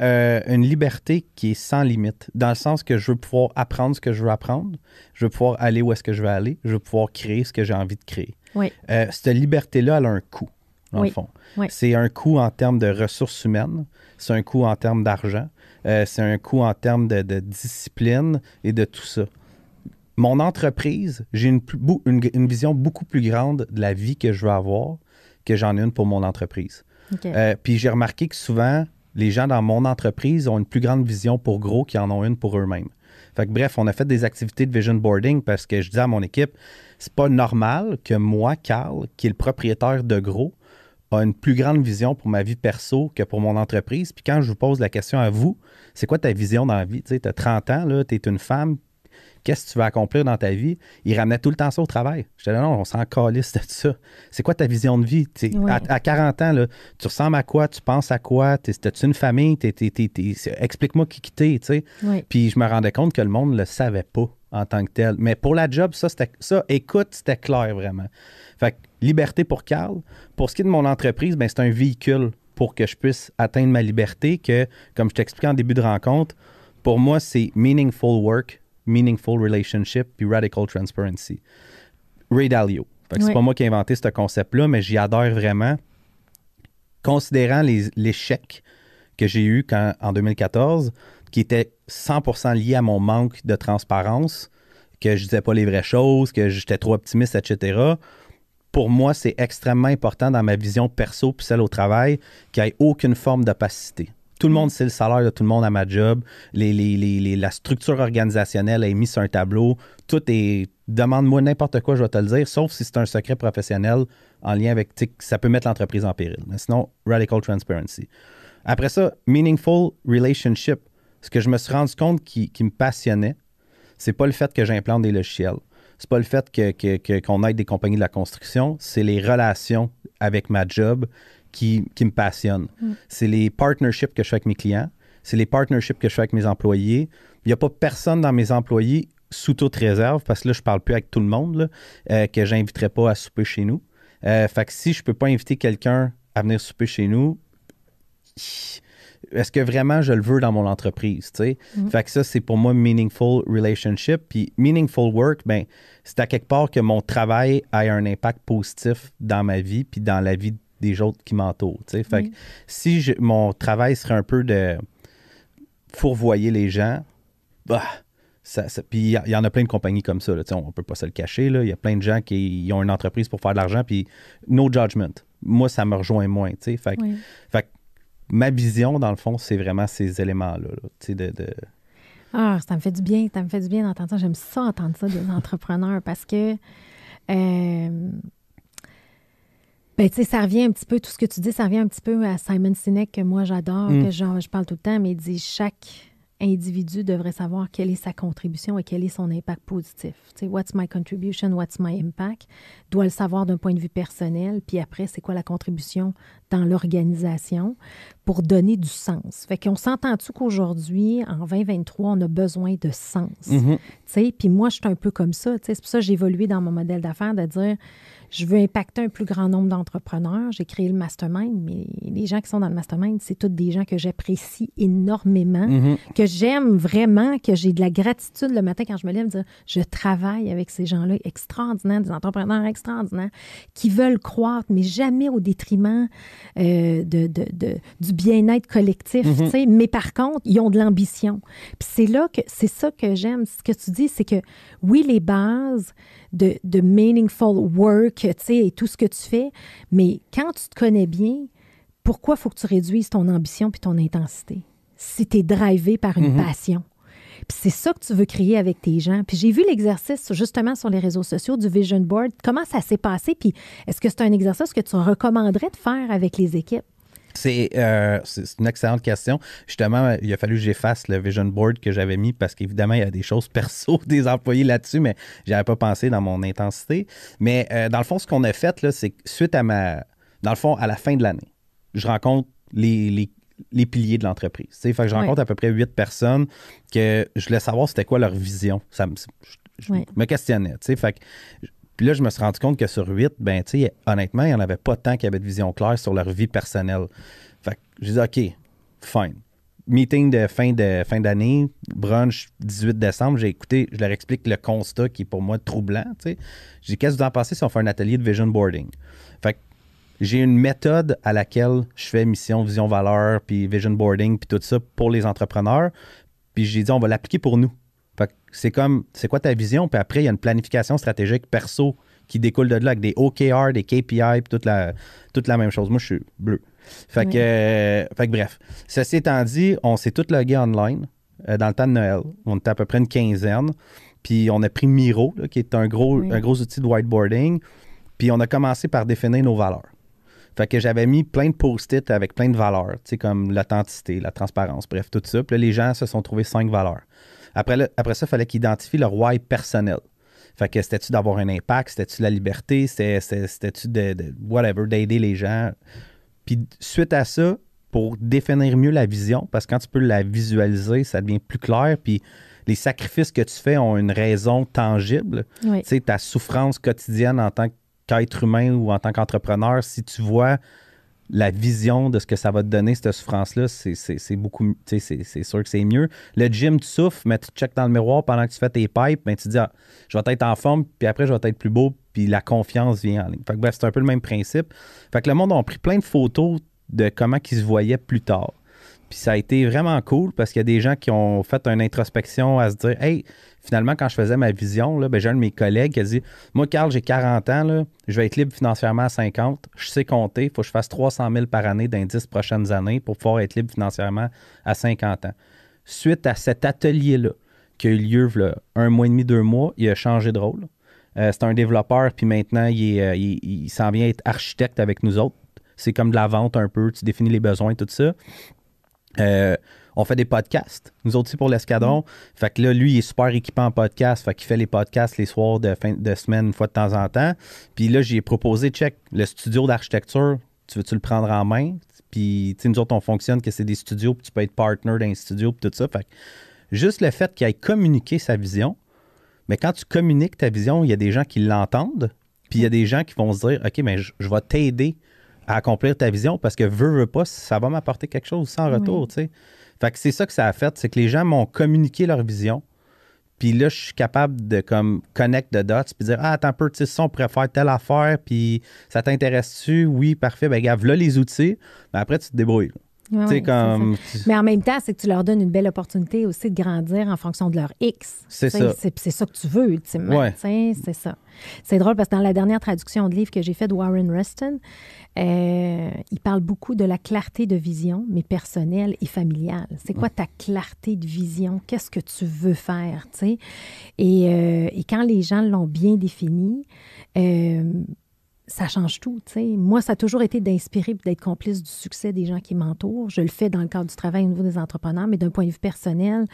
une liberté qui est sans limite, dans le sens que je veux pouvoir apprendre ce que je veux apprendre, je veux pouvoir aller où est-ce que je veux aller, je veux pouvoir créer ce que j'ai envie de créer. Oui. Cette liberté-là, elle a un coût, dans le fond. Oui. C'est un coût en termes de ressources humaines, c'est un coût en termes d'argent, c'est un coût en termes de discipline et de tout ça. Mon entreprise, j'ai une vision beaucoup plus grande de la vie que je veux avoir que j'en ai une pour mon entreprise. Okay. Puis j'ai remarqué que souvent, les gens dans mon entreprise ont une plus grande vision pour Gros qu'ils en ont une pour eux-mêmes. Fait que bref, on a fait des activités de vision boarding parce que je disais à mon équipe, c'est pas normal que moi, Carl, qui est le propriétaire de Gros, a une plus grande vision pour ma vie perso que pour mon entreprise. Puis quand je vous pose la question à vous, c'est quoi ta vision dans la vie? Tu sais, t'as 30 ans, tu es une femme, qu'est-ce que tu veux accomplir dans ta vie? Il ramenait tout le temps ça au travail. Je disais, non, on s'en calisse de ça. C'est quoi ta vision de vie? Oui. À 40 ans, là, tu ressembles à quoi? Tu penses à quoi? T'as-tu une famille? Explique-moi qui t'es, tu sais. Oui. Puis je me rendais compte que le monde ne le savait pas en tant que tel. Mais pour la job, c'était clair vraiment. Fait que liberté pour Carl. Pour ce qui est de mon entreprise, ben, c'est un véhicule pour que je puisse atteindre ma liberté que, comme je t'expliquais en début de rencontre, Pour moi, c'est meaningful work, meaningful relationship, puis radical transparency. Ray Dalio. Fait que c'est pas moi qui ai inventé ce concept-là, mais j'y adhère vraiment. Considérant l'échec que j'ai eu en 2014, qui était 100% lié à mon manque de transparence, que je disais pas les vraies choses, que j'étais trop optimiste, etc. Pour moi, c'est extrêmement important dans ma vision perso puis celle au travail qu'il n'y ait aucune forme d'opacité. Tout le monde sait le salaire de tout le monde à ma job. La structure organisationnelle est mise sur un tableau. Tout est... Demande-moi n'importe quoi, je vais te le dire, sauf si c'est un secret professionnel en lien avec... Ça peut mettre l'entreprise en péril. Mais sinon, radical transparency. Après ça, meaningful relationship. Ce que je me suis rendu compte qui me passionnait, c'est pas le fait que j'implante des logiciels. C'est pas le fait qu'on aide des compagnies de la construction. C'est les relations avec ma job qui me passionnent. C'est les partnerships que je fais avec mes clients. C'est les partnerships que je fais avec mes employés. Il n'y a pas personne dans mes employés sous toute réserve, parce que là, je parle plus avec tout le monde, là, que j'inviterais pas à souper chez nous. Fait que si je peux pas inviter quelqu'un à venir souper chez nous, est-ce que vraiment je le veux dans mon entreprise, tu sais? Fait que ça, c'est pour moi meaningful relationship. Puis meaningful work, ben c'est à quelque part que mon travail ait un impact positif dans ma vie puis dans la vie des autres qui m'entourent, tu sais? Fait que si mon travail serait un peu de fourvoyer les gens, bah... Puis il y en a plein de compagnies comme ça, là, on ne peut pas se le cacher. Il y a plein de gens qui ont une entreprise pour faire de l'argent, puis no judgment. Moi, ça me rejoint moins. Fait que ma vision, dans le fond, c'est vraiment ces éléments-là. Ah, ça me fait du bien. Ça me fait du bien d'entendre ça. J'aime ça, entendre ça des entrepreneurs parce que, ça revient un petit peu, tout ce que tu dis, ça revient un petit peu à Simon Sinek, que moi, j'adore, que je parle tout le temps, mais il dit chaque individu devrait savoir quelle est sa contribution et quel est son impact positif. Tu sais, what's my contribution, what's my impact? Doit le savoir d'un point de vue personnel, puis après, c'est quoi la contribution dans l'organisation pour donner du sens. Fait qu'on s'entend-tu qu'aujourd'hui, en 2023, on a besoin de sens? Tu sais, puis moi, je suis un peu comme ça. Tu sais, c'est pour ça que j'ai évolué dans mon modèle d'affaires de dire, je veux impacter un plus grand nombre d'entrepreneurs. J'ai créé le mastermind, mais les gens qui sont dans le mastermind, c'est tous des gens que j'apprécie énormément, que j'aime vraiment, que j'ai de la gratitude le matin quand je me lève, dire je travaille avec ces gens-là extraordinaires, des entrepreneurs extraordinaires qui veulent croître, mais jamais au détriment du bien-être collectif. Tu sais. Mais par contre, ils ont de l'ambition. Puis c'est ça que j'aime. Ce que tu dis, c'est que oui, les bases de meaningful work, tu sais, et tout ce que tu fais, mais quand tu te connais bien, pourquoi il faut que tu réduises ton ambition puis ton intensité? Si tu es drivé par une passion. Puis c'est ça que tu veux créer avec tes gens. Puis j'ai vu l'exercice justement sur les réseaux sociaux du Vision Board. Comment ça s'est passé? Puis est-ce que c'est un exercice que tu recommanderais de faire avec les équipes? C'est une excellente question. Justement, il a fallu que j'efface le Vision Board que j'avais mis parce qu'évidemment, il y a des choses perso des employés là-dessus, mais je n'avais pas pensé dans mon intensité. Mais dans le fond, ce qu'on a fait, là, c'est que suite à dans le fond, à la fin de l'année, je rencontre les piliers de l'entreprise. Fait que je rencontre à peu près 8 personnes que je voulais savoir c'était quoi leur vision. Je me questionnais. Fait que, puis là, je me suis rendu compte que sur 8, ben, honnêtement, il n'y en avait pas tant qui avaient de vision claire sur leur vie personnelle. Fait que j'ai dit, OK, fine. Meeting de fin d'année, brunch 18 décembre, je leur explique le constat qui est pour moi troublant. J'ai dit, qu'est-ce que vous en pensez si on fait un atelier de vision boarding? Fait que j'ai une méthode à laquelle je fais mission, vision, valeur, puis vision boarding, puis tout ça pour les entrepreneurs. Puis j'ai dit, on va l'appliquer pour nous. Fait que c'est comme, c'est quoi ta vision? Puis après, il y a une planification stratégique perso qui découle de là avec des OKR, des KPI, puis toute la même chose. Moi, je suis bleu. Fait que bref. Ceci étant dit, on s'est tous logués online dans le temps de Noël. On était à peu près une quinzaine. Puis on a pris Miro, là, qui est un gros outil de whiteboarding. Puis on a commencé par définir nos valeurs. Fait que j'avais mis plein de post-it avec plein de valeurs, tu sais, comme l'authenticité, la transparence, bref, tout ça. Puis là, les gens se sont trouvés 5 valeurs. Après ça, il fallait qu'ils identifient leur why personnel. Fait que c'était-tu d'avoir un impact, c'était-tu la liberté, c'était-tu de whatever, d'aider les gens. Puis suite à ça, pour définir mieux la vision, parce que quand tu peux la visualiser, ça devient plus clair, puis les sacrifices que tu fais ont une raison tangible. Tu sais, ta souffrance quotidienne en tant qu'être humain ou en tant qu'entrepreneur, si tu vois la vision de ce que ça va te donner, cette souffrance-là, c'est beaucoup, tu sais, c'est sûr que c'est mieux. Le gym, tu souffres, mais tu checkes dans le miroir pendant que tu fais tes pipes, ben, tu te dis, ah, je vais être en forme, puis après, je vais être plus beau, puis la confiance vient en ligne. Fait que bref, c'est un peu le même principe. Fait que le monde a pris plein de photos de comment ils se voyaient plus tard. Puis ça a été vraiment cool parce qu'il y a des gens qui ont fait une introspection à se dire, hey, finalement, quand je faisais ma vision, là, ben, j'ai un de mes collègues qui a dit, moi, Carl, j'ai 40 ans, là, je vais être libre financièrement à 50. Je sais compter, il faut que je fasse 300 000 par année dans les 10 prochaines années pour pouvoir être libre financièrement à 50 ans. Suite à cet atelier-là, qui a eu lieu là, 1 mois et demi, 2 mois, il a changé de rôle. C'est un développeur, puis maintenant, il s'en vient être architecte avec nous autres. C'est comme de la vente un peu, tu définis les besoins, tout ça. On fait des podcasts, nous autres aussi pour l'Escadron. Fait que là, lui, il est super équipé en podcast. Fait qu'il fait les podcasts les soirs de fin de semaine, une fois de temps en temps. Puis là, j'ai proposé, check, le studio d'architecture, tu veux-tu le prendre en main? Puis, tu sais, nous autres, on fonctionne que c'est des studios, puis tu peux être partner dans les studios, puis tout ça. Fait que juste le fait qu'il ait communiqué sa vision, mais quand tu communiques ta vision, il y a des gens qui l'entendent, puis il y a des gens qui vont se dire, OK, mais je vais t'aider à accomplir ta vision parce que veux pas, ça va m'apporter quelque chose sans retour, tu sais. Fait que c'est ça que ça a fait, c'est que les gens m'ont communiqué leur vision, puis là, je suis capable de comme connect the dots, puis dire, ah, attends un peu, tu sais, ça, on pourrait faire telle affaire, puis ça t'intéresse-tu? Oui, parfait, ben gars, là les outils, mais après, tu te débrouilles. Ouais, comme... Mais en même temps, c'est que tu leur donnes une belle opportunité aussi de grandir en fonction de leur X. C'est ça. C'est ça que tu veux, ultimement. Ouais. C'est ça. C'est drôle parce que dans la dernière traduction de livre que j'ai fait de Warren Rustin, il parle beaucoup de la clarté de vision, mais personnelle et familiale. C'est quoi ta clarté de vision? Qu'est-ce que tu veux faire? T'sais? Et quand les gens l'ont bien défini, ça change tout, tu sais. Moi, ça a toujours été d'inspirer et d'être complice du succès des gens qui m'entourent. Je le fais dans le cadre du travail au niveau des entrepreneurs, mais d'un point de vue personnel,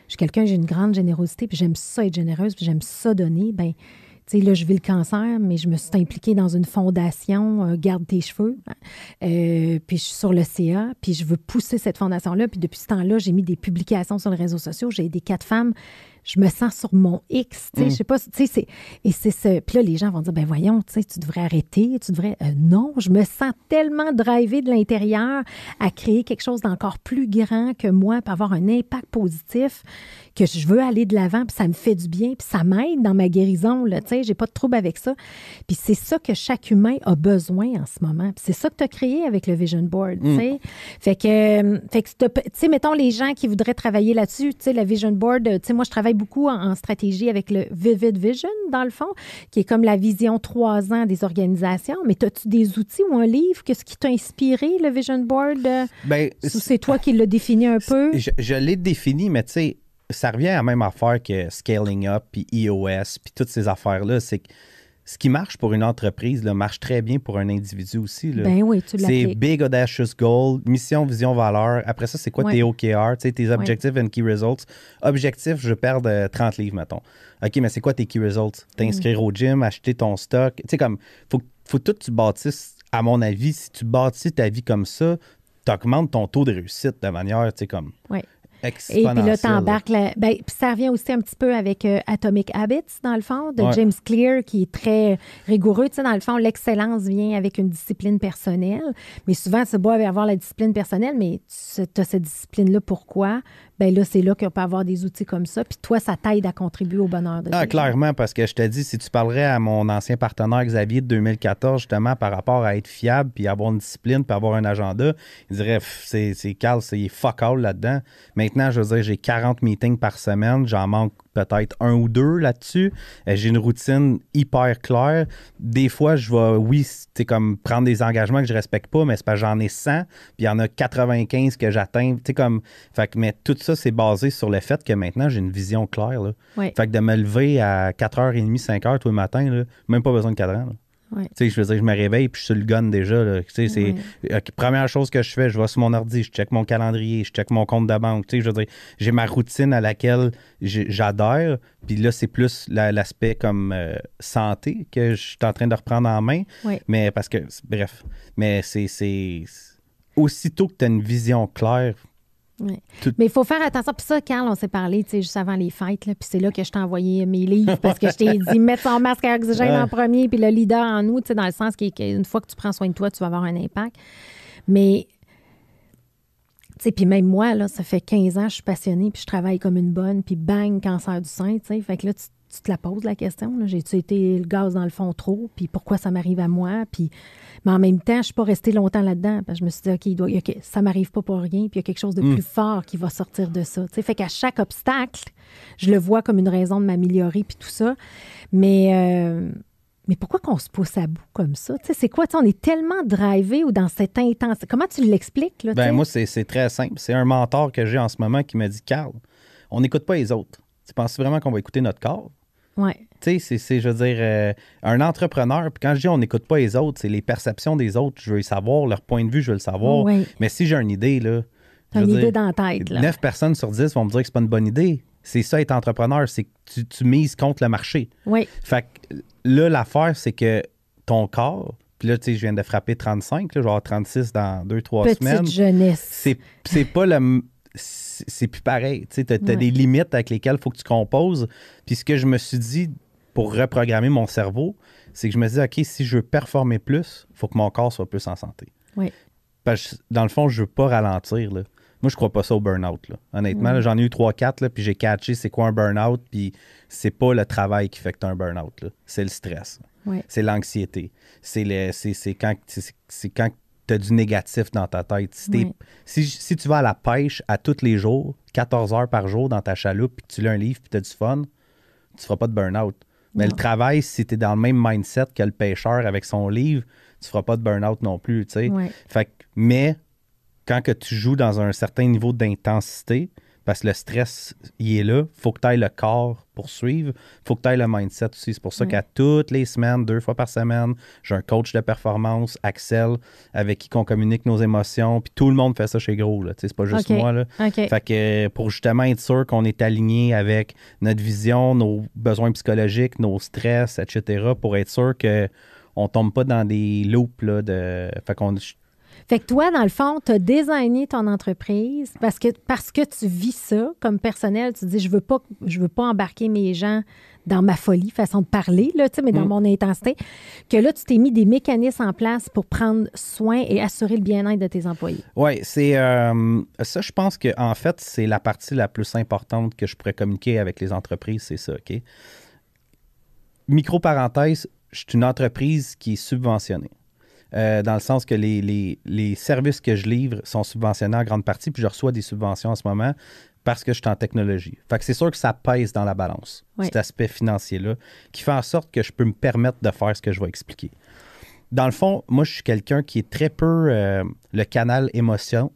je suis quelqu'un, j'ai une grande générosité, puis j'aime ça être généreuse, puis j'aime ça donner. Bien, tu sais, là, je vis le cancer, mais je me suis impliquée dans une fondation, Garde tes cheveux, puis je suis sur le CA, puis je veux pousser cette fondation-là. Puis depuis ce temps-là, j'ai mis des publications sur les réseaux sociaux. J'ai aidé 4 femmes. Je me sens sur mon X, tu sais, je sais pas, tu sais, et c'est ce... Puis là, les gens vont dire, ben voyons, tu sais, tu devrais arrêter, tu devrais... non, je me sens tellement drivée de l'intérieur à créer quelque chose d'encore plus grand que moi, puis avoir un impact positif, que je veux aller de l'avant, puis ça me fait du bien, puis ça m'aide dans ma guérison, là, tu sais, j'ai pas de trouble avec ça. Puis c'est ça que chaque humain a besoin en ce moment. Puis c'est ça que tu as créé avec le Vision Board, tu sais. Fait que tu sais, mettons les gens qui voudraient travailler là-dessus, tu sais, le Vision Board, tu sais, moi, je travaille beaucoup en stratégie avec le Vivid Vision, dans le fond, qui est comme la vision 3 ans des organisations. Mais as-tu des outils ou un livre? Qu'est-ce qui t'a inspiré, le Vision Board? Ben, c'est toi qui l'as défini un peu? Je l'ai défini, mais tu sais, ça revient à la même affaire que Scaling Up, puis EOS, puis toutes ces affaires-là. C'est que ce qui marche pour une entreprise là, marche très bien pour un individu aussi. Là. Ben oui, tu l'appliques. C'est Big Audacious Goal, mission, vision, valeur. Après ça, c'est quoi tes OKR, tes Objective and Key Results? Objectif, je perds 30 livres, mettons. OK, mais c'est quoi tes Key Results? T'inscrire au gym, acheter ton stock. Tu sais, comme, faut tout que tu bâtisses, à mon avis, si tu bâtis ta vie comme ça, tu augmentes ton taux de réussite de manière, tu sais, comme... Oui. Et puis là, tu embarques. Puis ça revient aussi un petit peu avec Atomic Habits, dans le fond, de James Clear, qui est très rigoureux. Tu sais, dans le fond, l'excellence vient avec une discipline personnelle. Mais souvent, c'est beau avoir la discipline personnelle, mais tu as cette discipline-là. Pourquoi? Bien là, c'est là qu'on peut avoir des outils comme ça. Puis toi, ça t'aide à contribuer au bonheur de tes clairement, gens. Parce que je te dis, si tu parlerais à mon ancien partenaire Xavier de 2014, justement, par rapport à être fiable, puis avoir une discipline, puis avoir un agenda, il dirait, c'est Carl, c'est fuck all là-dedans. Maintenant, je veux dire, j'ai 40 meetings par semaine, j'en manque peut-être 1 ou 2 là-dessus. J'ai une routine hyper claire. Des fois, je vais, comme prendre des engagements que je respecte pas, mais c'est parce que j'en ai 100, puis il y en a 95 que j'atteins. Mais tout ça, c'est basé sur le fait que maintenant, j'ai une vision claire. Là. Oui. Fait que de me lever à 4h30, 5h tous les matins, là, même pas besoin de cadran. Là. Ouais. Je veux dire, je me réveille puis je suis sur le gun déjà. Là. Première chose que je fais, je vais sur mon ordi, je check mon calendrier, je check mon compte de banque. Je veux dire, j'ai ma routine à laquelle j'adhère. Puis là, c'est plus l'aspect comme santé que je suis en train de reprendre en main. Ouais. Mais parce que, bref, mais c'est aussitôt que tu as une vision claire, Ouais. Mais il faut faire attention. Puis ça, Carl, on s'est parlé juste avant les fêtes. Là, puis c'est là que je t'ai envoyé mes livres parce que je t'ai dit mettre son masque à oxygène en premier puis le leader en nous, dans le sens qu'une fois que tu prends soin de toi, tu vas avoir un impact. Mais, puis même moi, là, ça fait 15 ans, je suis passionnée puis je travaille comme une bonne puis bang, cancer du sein. Fait que là, tu te la poses la question. Là. J'ai-tu été le gaz dans le fond trop? Puis pourquoi ça m'arrive à moi? Puis, mais en même temps, je ne suis pas restée longtemps là-dedans. Parce que je me suis dit, OK, ça ne m'arrive pas pour rien. Puis il y a quelque chose de plus fort qui va sortir de ça. Fait qu'à chaque obstacle, je le vois comme une raison de m'améliorer puis tout ça. Mais pourquoi qu'on se pousse à bout comme ça? C'est quoi? On est tellement drivé ou dans cette intensité. Comment tu l'expliques? Là, moi, c'est très simple. C'est un mentor que j'ai en ce moment qui me dit, Carl, on n'écoute pas les autres. Tu penses vraiment qu'on va écouter notre corps? Oui. Tu sais, c'est, je veux dire, un entrepreneur, puis quand je dis on n'écoute pas les autres, c'est les perceptions des autres, je veux le savoir, leur point de vue, je veux le savoir. Oui. Mais si j'ai une idée, là. T'as une idée dans la tête, là. 9 personnes sur 10 vont me dire que c'est pas une bonne idée. C'est ça, être entrepreneur, c'est que tu mises contre le marché. Oui. Fait que là, l'affaire, c'est que ton corps, puis là, tu sais, je viens de frapper 35, là, je vais avoir 36 dans 2-3 semaines. Petite jeunesse. C'est pas le. C'est plus pareil. Tu as des limites avec lesquelles il faut que tu composes. Puis ce que je me suis dit pour reprogrammer mon cerveau, c'est que je me dis, OK, si je veux performer plus, il faut que mon corps soit plus en santé. Oui. Parce que dans le fond, je veux pas ralentir. Là. Moi, je crois pas ça au burn-out. Là. Honnêtement, là, j'en ai eu 3-4, puis j'ai catché c'est quoi un burn-out, puis c'est pas le travail qui fait que tu as un burn-out. Là. C'est le stress. Oui. C'est l'anxiété. C'est quand tu as du négatif dans ta tête. Si tu vas à la pêche à tous les jours, 14 heures par jour dans ta chaloupe, puis que tu lis un livre, puis tu as du fun, tu feras pas de burn-out. Mais le travail, si tu es dans le même mindset que le pêcheur avec son livre, tu feras pas de burn-out non plus. Ouais. Mais quand que tu joues dans un certain niveau d'intensité, parce que le stress, il est là, il faut que tu ailles le corps pour suivre, il faut que tu ailles le mindset aussi. C'est pour ça qu'à toutes les semaines, 2 fois par semaine, j'ai un coach de performance, Axel, avec qui on communique nos émotions, puis tout le monde fait ça chez Gros, là. C'est pas juste moi, là. Fait que pour justement être sûr qu'on est aligné avec notre vision, nos besoins psychologiques, nos stress, etc., pour être sûr qu'on tombe pas dans des loops, là, Fait que toi, dans le fond, tu as designé ton entreprise parce que tu vis ça comme personnel. Tu dis, je veux pas embarquer mes gens dans ma folie, façon de parler, là, mais dans mon intensité. Que là, tu t'es mis des mécanismes en place pour prendre soin et assurer le bien-être de tes employés. Oui, c'est ça, je pense que en fait, c'est la partie la plus importante que je pourrais communiquer avec les entreprises, c'est ça, OK? Micro-parenthèse, je suis une entreprise qui est subventionnée. Dans le sens que les services que je livre sont subventionnés en grande partie, puis je reçois des subventions en ce moment parce que je suis en technologie. Fait que c'est sûr que ça pèse dans la balance, cet aspect financier-là, qui fait en sorte que je peux me permettre de faire ce que je vais expliquer. Dans le fond, moi, je suis quelqu'un qui est très peu le canal émotion.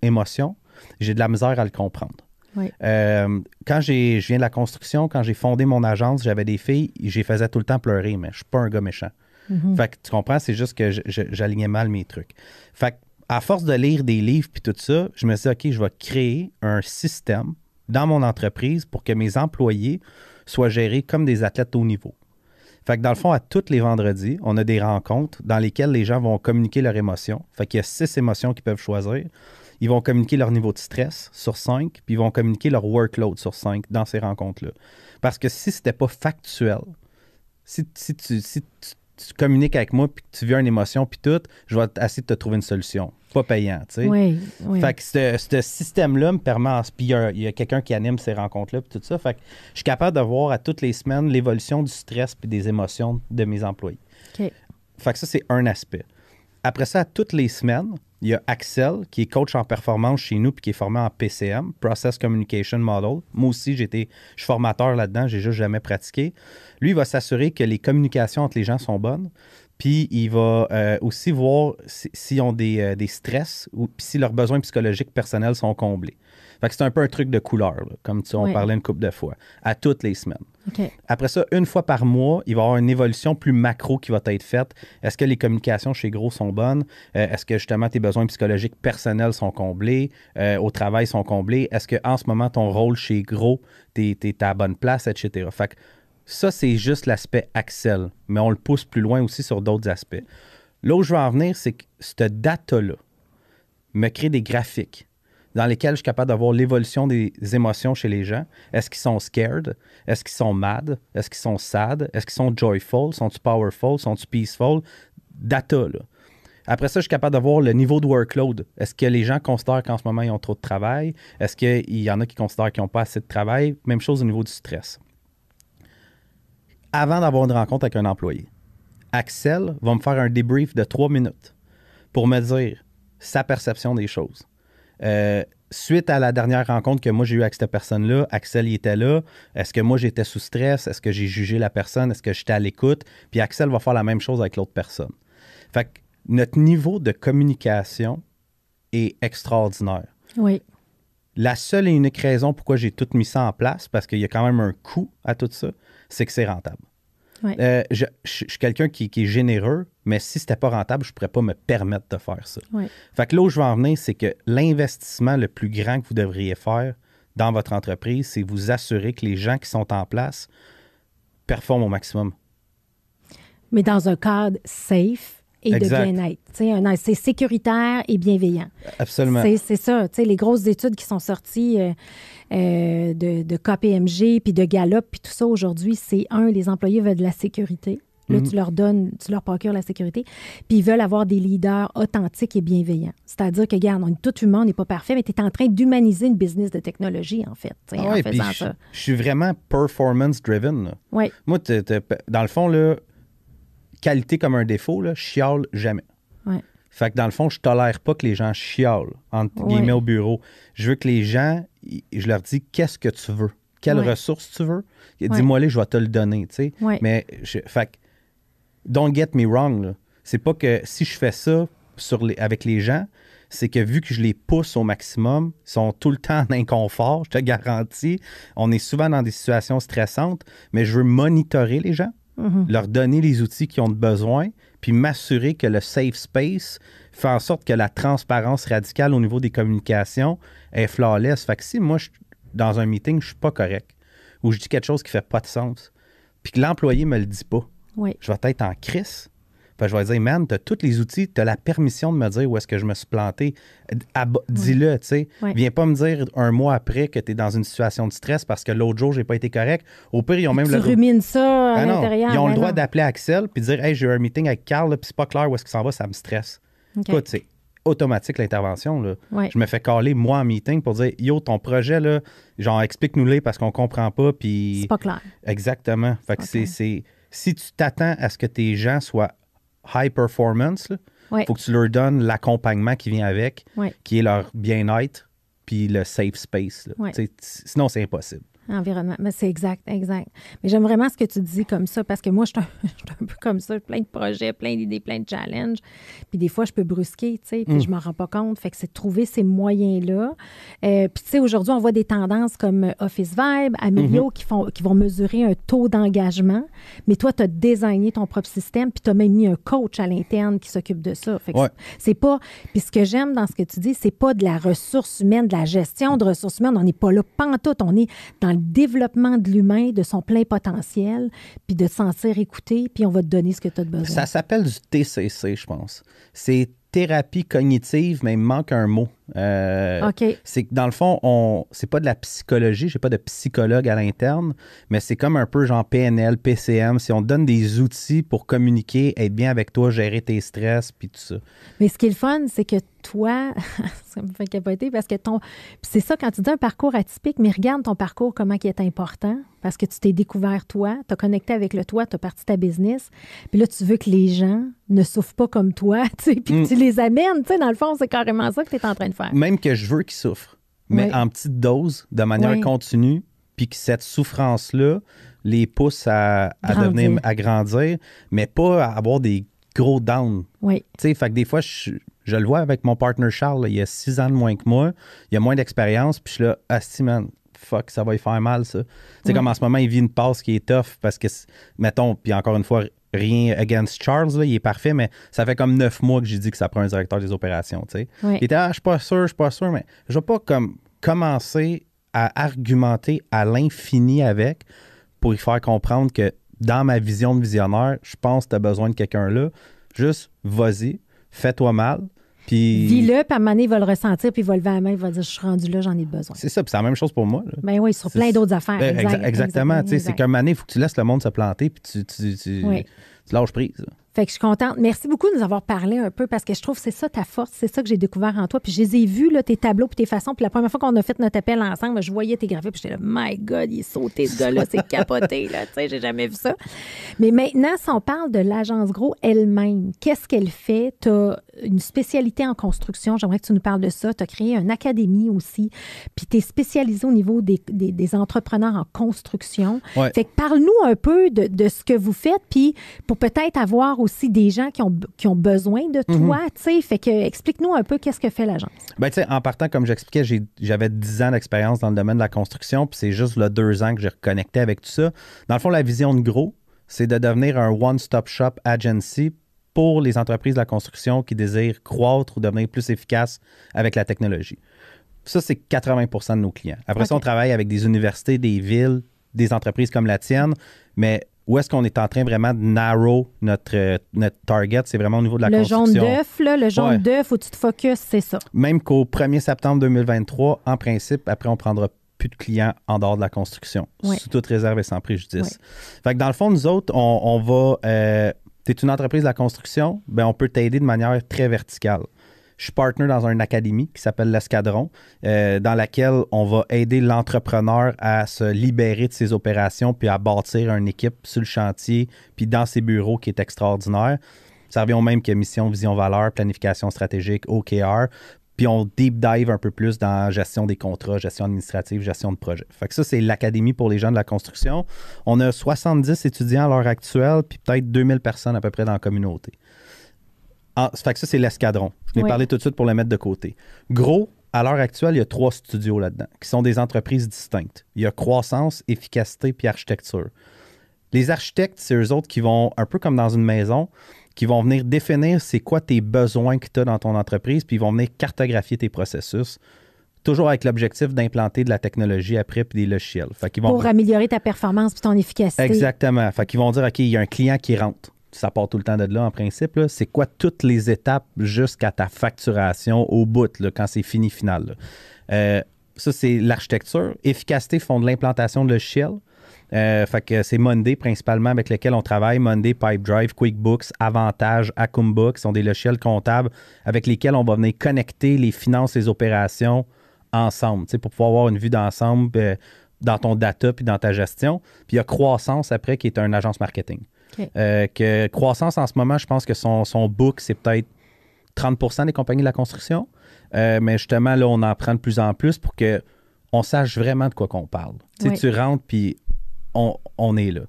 J'ai de la misère à le comprendre. Oui. Quand je viens de la construction, quand j'ai fondé mon agence, j'avais des filles, je les faisais tout le temps pleurer, mais je suis pas un gars méchant. Fait que tu comprends, c'est juste que j'alignais mal mes trucs. Fait que à force de lire des livres puis tout ça, je me suis dit, OK, je vais créer un système dans mon entreprise pour que mes employés soient gérés comme des athlètes haut niveau. Fait que dans le fond, à tous les vendredis, on a des rencontres dans lesquelles les gens vont communiquer leurs émotions. Fait qu'il y a 6 émotions qu'ils peuvent choisir. Ils vont communiquer leur niveau de stress sur 5, puis ils vont communiquer leur workload sur 5 dans ces rencontres-là. Parce que si c'était pas factuel, si tu communiques avec moi puis que tu vis une émotion puis tout, je vais essayer de te trouver une solution. Pas payant, tu sais. Oui. Fait que ce système-là me permet... Puis il y a quelqu'un qui anime ces rencontres-là puis tout ça. Fait que je suis capable de voir à toutes les semaines l'évolution du stress puis des émotions de mes employés. OK. Fait que ça, c'est un aspect. Après ça, à toutes les semaines, il y a Axel, qui est coach en performance chez nous puis qui est formé en PCM, Process Communication Model. Moi aussi, je suis formateur là-dedans, j'ai juste jamais pratiqué. Lui, il va s'assurer que les communications entre les gens sont bonnes. Puis, il va aussi voir s'ils ont des stress ou si leurs besoins psychologiques personnels sont comblés. Fait que c'est un peu un truc de couleur, là, comme on parlait une couple de fois, à toutes les semaines. Okay. Après ça, une fois par mois, il va y avoir une évolution plus macro qui va être faite. Est-ce que les communications chez Gros sont bonnes? Est-ce que justement tes besoins psychologiques personnels sont comblés? Au travail sont comblés? Est-ce qu'en ce moment, ton rôle chez Gros, t'es à la bonne place, etc. Fait que ça, c'est juste l'aspect Axel, mais on le pousse plus loin aussi sur d'autres aspects. Là où je veux en venir, c'est que cette data-là me crée des graphiques dans lesquels je suis capable d'avoir l'évolution des émotions chez les gens. Est-ce qu'ils sont scared? Est-ce qu'ils sont mad? Est-ce qu'ils sont sad? Est-ce qu'ils sont joyful? Sont-ils powerful? Sont-ils peaceful? Data, là. Après ça, je suis capable de voir le niveau de workload. Est-ce que les gens considèrent qu'en ce moment, ils ont trop de travail? Est-ce qu'il y en a qui considèrent qu'ils n'ont pas assez de travail? Même chose au niveau du stress. Avant d'avoir une rencontre avec un employé, Axel va me faire un débrief de 3 minutes pour me dire sa perception des choses. Suite à la dernière rencontre que moi j'ai eue avec cette personne-là, Axel il était là. Est-ce que moi j'étais sous stress? Est-ce que j'ai jugé la personne? Est-ce que j'étais à l'écoute? Puis Axel va faire la même chose avec l'autre personne. Fait que notre niveau de communication est extraordinaire. Oui. La seule et unique raison pourquoi j'ai tout mis ça en place, parce qu'il y a quand même un coût à tout ça, c'est que c'est rentable. Oui. Je suis quelqu'un qui est généreux, mais si c'était pas rentable, je ne pourrais pas me permettre de faire ça. Oui. Fait que là où je veux en venir, c'est que l'investissement le plus grand que vous devriez faire dans votre entreprise, c'est vous assurer que les gens qui sont en place performent au maximum. Mais dans un cadre safe et exact. de bien-être. C'est sécuritaire et bienveillant. Absolument. C'est ça. Les grosses études qui sont sorties de KPMG, puis de Gallup, puis tout ça aujourd'hui, c'est les employés veulent de la sécurité. Là, tu leur procures la sécurité. Puis ils veulent avoir des leaders authentiques et bienveillants. C'est-à-dire que, regarde, on est tout humain, on n'est pas parfait, mais tu es en train d'humaniser une business de technologie, en fait, en faisant ça. Je suis vraiment performance-driven. Oui. Moi, dans le fond, là, qualité comme un défaut, là, je chiale jamais. Ouais. Fait que dans le fond, je tolère pas que les gens chialent, entre guillemets, au bureau. Je veux que les gens, je leur dis, qu'est-ce que tu veux? Quelles ressources tu veux? Dis-moi-les, je vais te le donner, tu sais. Ouais. Mais, fait que, don't get me wrong, là. C'est pas que si je fais ça avec les gens, c'est que vu que je les pousse au maximum, ils sont tout le temps en inconfort, je te garantis. On est souvent dans des situations stressantes, mais je veux monitorer les gens. Leur donner les outils qu'ils ont besoin, puis m'assurer que le safe space fait en sorte que la transparence radicale au niveau des communications est flawless. Fait que si moi, dans un meeting, je suis pas correct, ou je dis quelque chose qui fait pas de sens, puis que l'employé me le dit pas, je vais être en crise. Fait que je vais dire, man, tu as tous les outils, tu as la permission de me dire où est-ce que je me suis planté. Dis-le, tu sais. Viens pas me dire un mois après que tu es dans une situation de stress parce que l'autre jour, j'ai pas été correct. Au pire, ils ont même le droit. Tu rumines ça à l'intérieur. Ils ont le droit d'appeler Axel puis de dire, hey, j'ai eu un meeting avec Carl, puis c'est pas clair où est-ce qu'il s'en va, ça me stresse. Écoute, c'est automatique l'intervention. Là. Je me fais caler, moi, en meeting pour dire, yo, ton projet, là, genre, explique-nous-les parce qu'on comprend pas. Puis c'est pas clair. Exactement. Fait que si tu t'attends à ce que tes gens soient high performance, il faut que tu leur donnes l'accompagnement qui vient avec, qui est leur bien-être, puis le safe space. Sinon, c'est impossible. Environnement. Mais c'est exact. Mais j'aime vraiment ce que tu dis comme ça, parce que moi, je suis un peu comme ça, plein de projets, plein d'idées, plein de challenges. Puis des fois, je peux brusquer, tu sais, puis je m'en rends pas compte. Fait que c'est de trouver ces moyens-là. Puis tu sais, aujourd'hui, on voit des tendances comme Office Vibe, Amelio, qui vont mesurer un taux d'engagement. Mais toi, tu as designé ton propre système, puis tu as même mis un coach à l'interne qui s'occupe de ça. Fait que c'est pas... Puis ce que j'aime dans ce que tu dis, c'est pas de la ressource humaine, de la gestion de ressources humaines. On n'est pas là pantoute. On est dans le développement de l'humain, de son plein potentiel, puis de te sentir écouté, puis on va te donner ce que tu as besoin. Ça s'appelle du TCC, je pense. C'est thérapie cognitive, mais il me manque un mot. C'est que dans le fond, c'est pas de la psychologie, j'ai pas de psychologue à l'interne, mais c'est comme un peu genre PNL, PCM, si on te donne des outils pour communiquer, être bien avec toi, gérer tes stress, puis tout ça. Mais ce qui est le fun, c'est que toi, ça me fait capoter parce que c'est ça quand tu dis un parcours atypique, mais regarde ton parcours, comment il est important, parce que tu t'es découvert toi, tu as connecté avec le toi, tu as parti ta business, puis là, tu veux que les gens ne souffrent pas comme toi, tu sais, puis que tu les amènes, tu sais, dans le fond, c'est carrément ça que tu es en train de faire. Même que je veux qu'ils souffrent, mais en petite dose, de manière continue, puis que cette souffrance-là les pousse à grandir, mais pas à avoir des gros downs. Oui. Tu sais, fait que des fois, je le vois avec mon partner Charles, là, il a 6 ans de moins que moi, il a moins d'expérience, puis je suis là, asti man, fuck, ça va lui faire mal, ça. Tu sais, comme en ce moment, il vit une passe qui est tough, parce que, mettons, puis encore une fois, rien against Charles, là, il est parfait, mais ça fait comme 9 mois que j'ai dit que ça prend un directeur des opérations, tu sais. Il était, je suis pas sûr, mais je vais pas commencer à argumenter à l'infini avec pour lui faire comprendre que dans ma vision de visionnaire, je pense que tu as besoin de quelqu'un là. Juste, vas-y, fais-toi mal. Puis, vis-le, puis à un moment donné, il va le ressentir, puis il va lever la main, il va dire, je suis rendu là, j'en ai besoin. c'est ça, puis c'est la même chose pour moi. Là. Ben oui, sur plein d'autres affaires. Exactement. C'est qu'à un moment donné, il faut que tu laisses le monde se planter, puis tu lâches prise. Fait que je suis contente. Merci beaucoup de nous avoir parlé un peu parce que je trouve que c'est ça ta force, c'est ça que j'ai découvert en toi. Puis je les ai vus, là, tes tableaux puis tes façons. Puis la première fois qu'on a fait notre appel ensemble, je voyais tes graphiques puis j'étais là, my God, il est sauté ce gars-là, c'est capoté, là. Tu sais, j'ai jamais vu ça. Mais maintenant, si on parle de l'Agence Gros elle-même, qu'est-ce qu'elle fait? Tu as une spécialité en construction. J'aimerais que tu nous parles de ça. Tu as créé une académie aussi. Puis tu es spécialisé au niveau des entrepreneurs en construction. Ouais. Fait que parle-nous un peu de ce que vous faites, puis pour peut-être avoir aussi des gens qui ont besoin de toi, tu sais. Fait que explique-nous un peu qu'est-ce que fait l'agence. Ben, tu sais, en partant, comme j'expliquais, j'avais 10 ans d'expérience dans le domaine de la construction, puis c'est juste là 2 ans que j'ai reconnecté avec tout ça. Dans le fond, la vision de Gros, c'est de devenir un one-stop shop agency pour les entreprises de la construction qui désirent croître ou devenir plus efficaces avec la technologie. Ça, c'est 80% de nos clients. Après ça, on travaille avec des universités, des villes, des entreprises comme la tienne, mais où est-ce qu'on est en train vraiment de narrow notre target? C'est vraiment au niveau de la construction. Le jaune d'œuf, là, le jaune d'œuf où tu te focuses, c'est ça. Même qu'au 1er septembre 2023, en principe, après, on prendra plus de clients en dehors de la construction, sous toute réserve et sans préjudice. Fait que dans le fond, nous autres, on va... tu es une entreprise de la construction, ben on peut t'aider de manière très verticale. Je suis partner dans une académie qui s'appelle l'Escadron, dans laquelle on va aider l'entrepreneur à se libérer de ses opérations puis à bâtir une équipe sur le chantier puis dans ses bureaux qui est extraordinaire. Ça revient au même que mission, vision, valeur, planification stratégique, OKR. Puis on deep dive un peu plus dans gestion des contrats, gestion administrative, gestion de projet. Fait que ça, c'est l'académie pour les gens de la construction. On a 70 étudiants à l'heure actuelle puis peut-être 2000 personnes à peu près dans la communauté. Fait que ça, c'est l'Escadron. Je l'ai parlé tout de suite pour le mettre de côté. Gros, à l'heure actuelle, il y a 3 studios là-dedans, qui sont des entreprises distinctes. Il y a croissance, efficacité puis architecture. Les architectes, c'est eux autres qui vont, un peu comme dans une maison, qui vont venir définir c'est quoi tes besoins que tu as dans ton entreprise, puis ils vont venir cartographier tes processus, toujours avec l'objectif d'implanter de la technologie après puis des logiciels. Fait qu'ils vont... Pour améliorer ta performance puis ton efficacité. Exactement. Fait qu'ils vont dire, OK, il y a un client qui rentre. Ça part tout le temps de là, en principe. Là. C'est quoi toutes les étapes jusqu'à ta facturation au bout, là, quand c'est fini, final. Ça, c'est l'architecture. Efficacité font de l'implantation de logiciels. Fait que c'est Monday principalement avec lesquels on travaille. Monday, Pipedrive, QuickBooks, Avantage, Akumba, qui sont des logiciels comptables avec lesquels on va venir connecter les finances et les opérations ensemble, pour pouvoir avoir une vue d'ensemble dans ton data puis dans ta gestion. Puis il y a Croissance après qui est une agence marketing. Okay. Que Croissance en ce moment, je pense que son book, c'est peut-être 30% des compagnies de la construction. Mais justement, là, on en prend de plus en plus pour qu'on sache vraiment de quoi qu'on parle. Oui. Tu rentres puis on est là.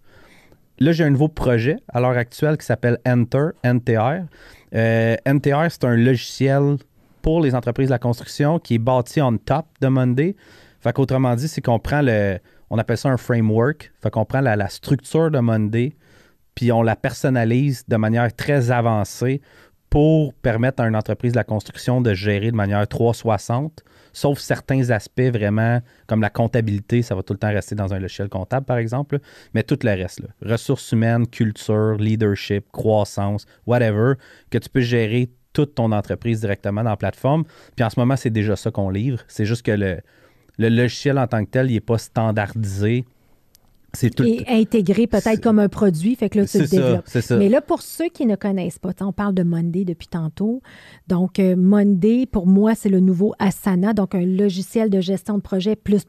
Là, j'ai un nouveau projet à l'heure actuelle qui s'appelle NTR. NTR, c'est un logiciel pour les entreprises de la construction qui est bâti on top de Monday. Fait qu'autrement dit, c'est qu'on prend on appelle ça un framework. Fait qu'on prend la structure de Monday puis on la personnalise de manière très avancée pour permettre à une entreprise de la construction de gérer de manière 360, sauf certains aspects vraiment, comme la comptabilité, ça va tout le temps rester dans un logiciel comptable, par exemple, mais tout le reste, là, ressources humaines, culture, leadership, croissance, whatever, que tu peux gérer toute ton entreprise directement dans la plateforme. Puis en ce moment, c'est déjà ça qu'on livre. C'est juste que le logiciel en tant que tel, il n'est pas standardisé. Et intégré peut-être comme un produit, fait que là, tu le développes. C'est ça. Mais là, pour ceux qui ne connaissent pas, on parle de Monday depuis tantôt. Donc, Monday, pour moi, c'est le nouveau Asana, donc un logiciel de gestion de projet plus.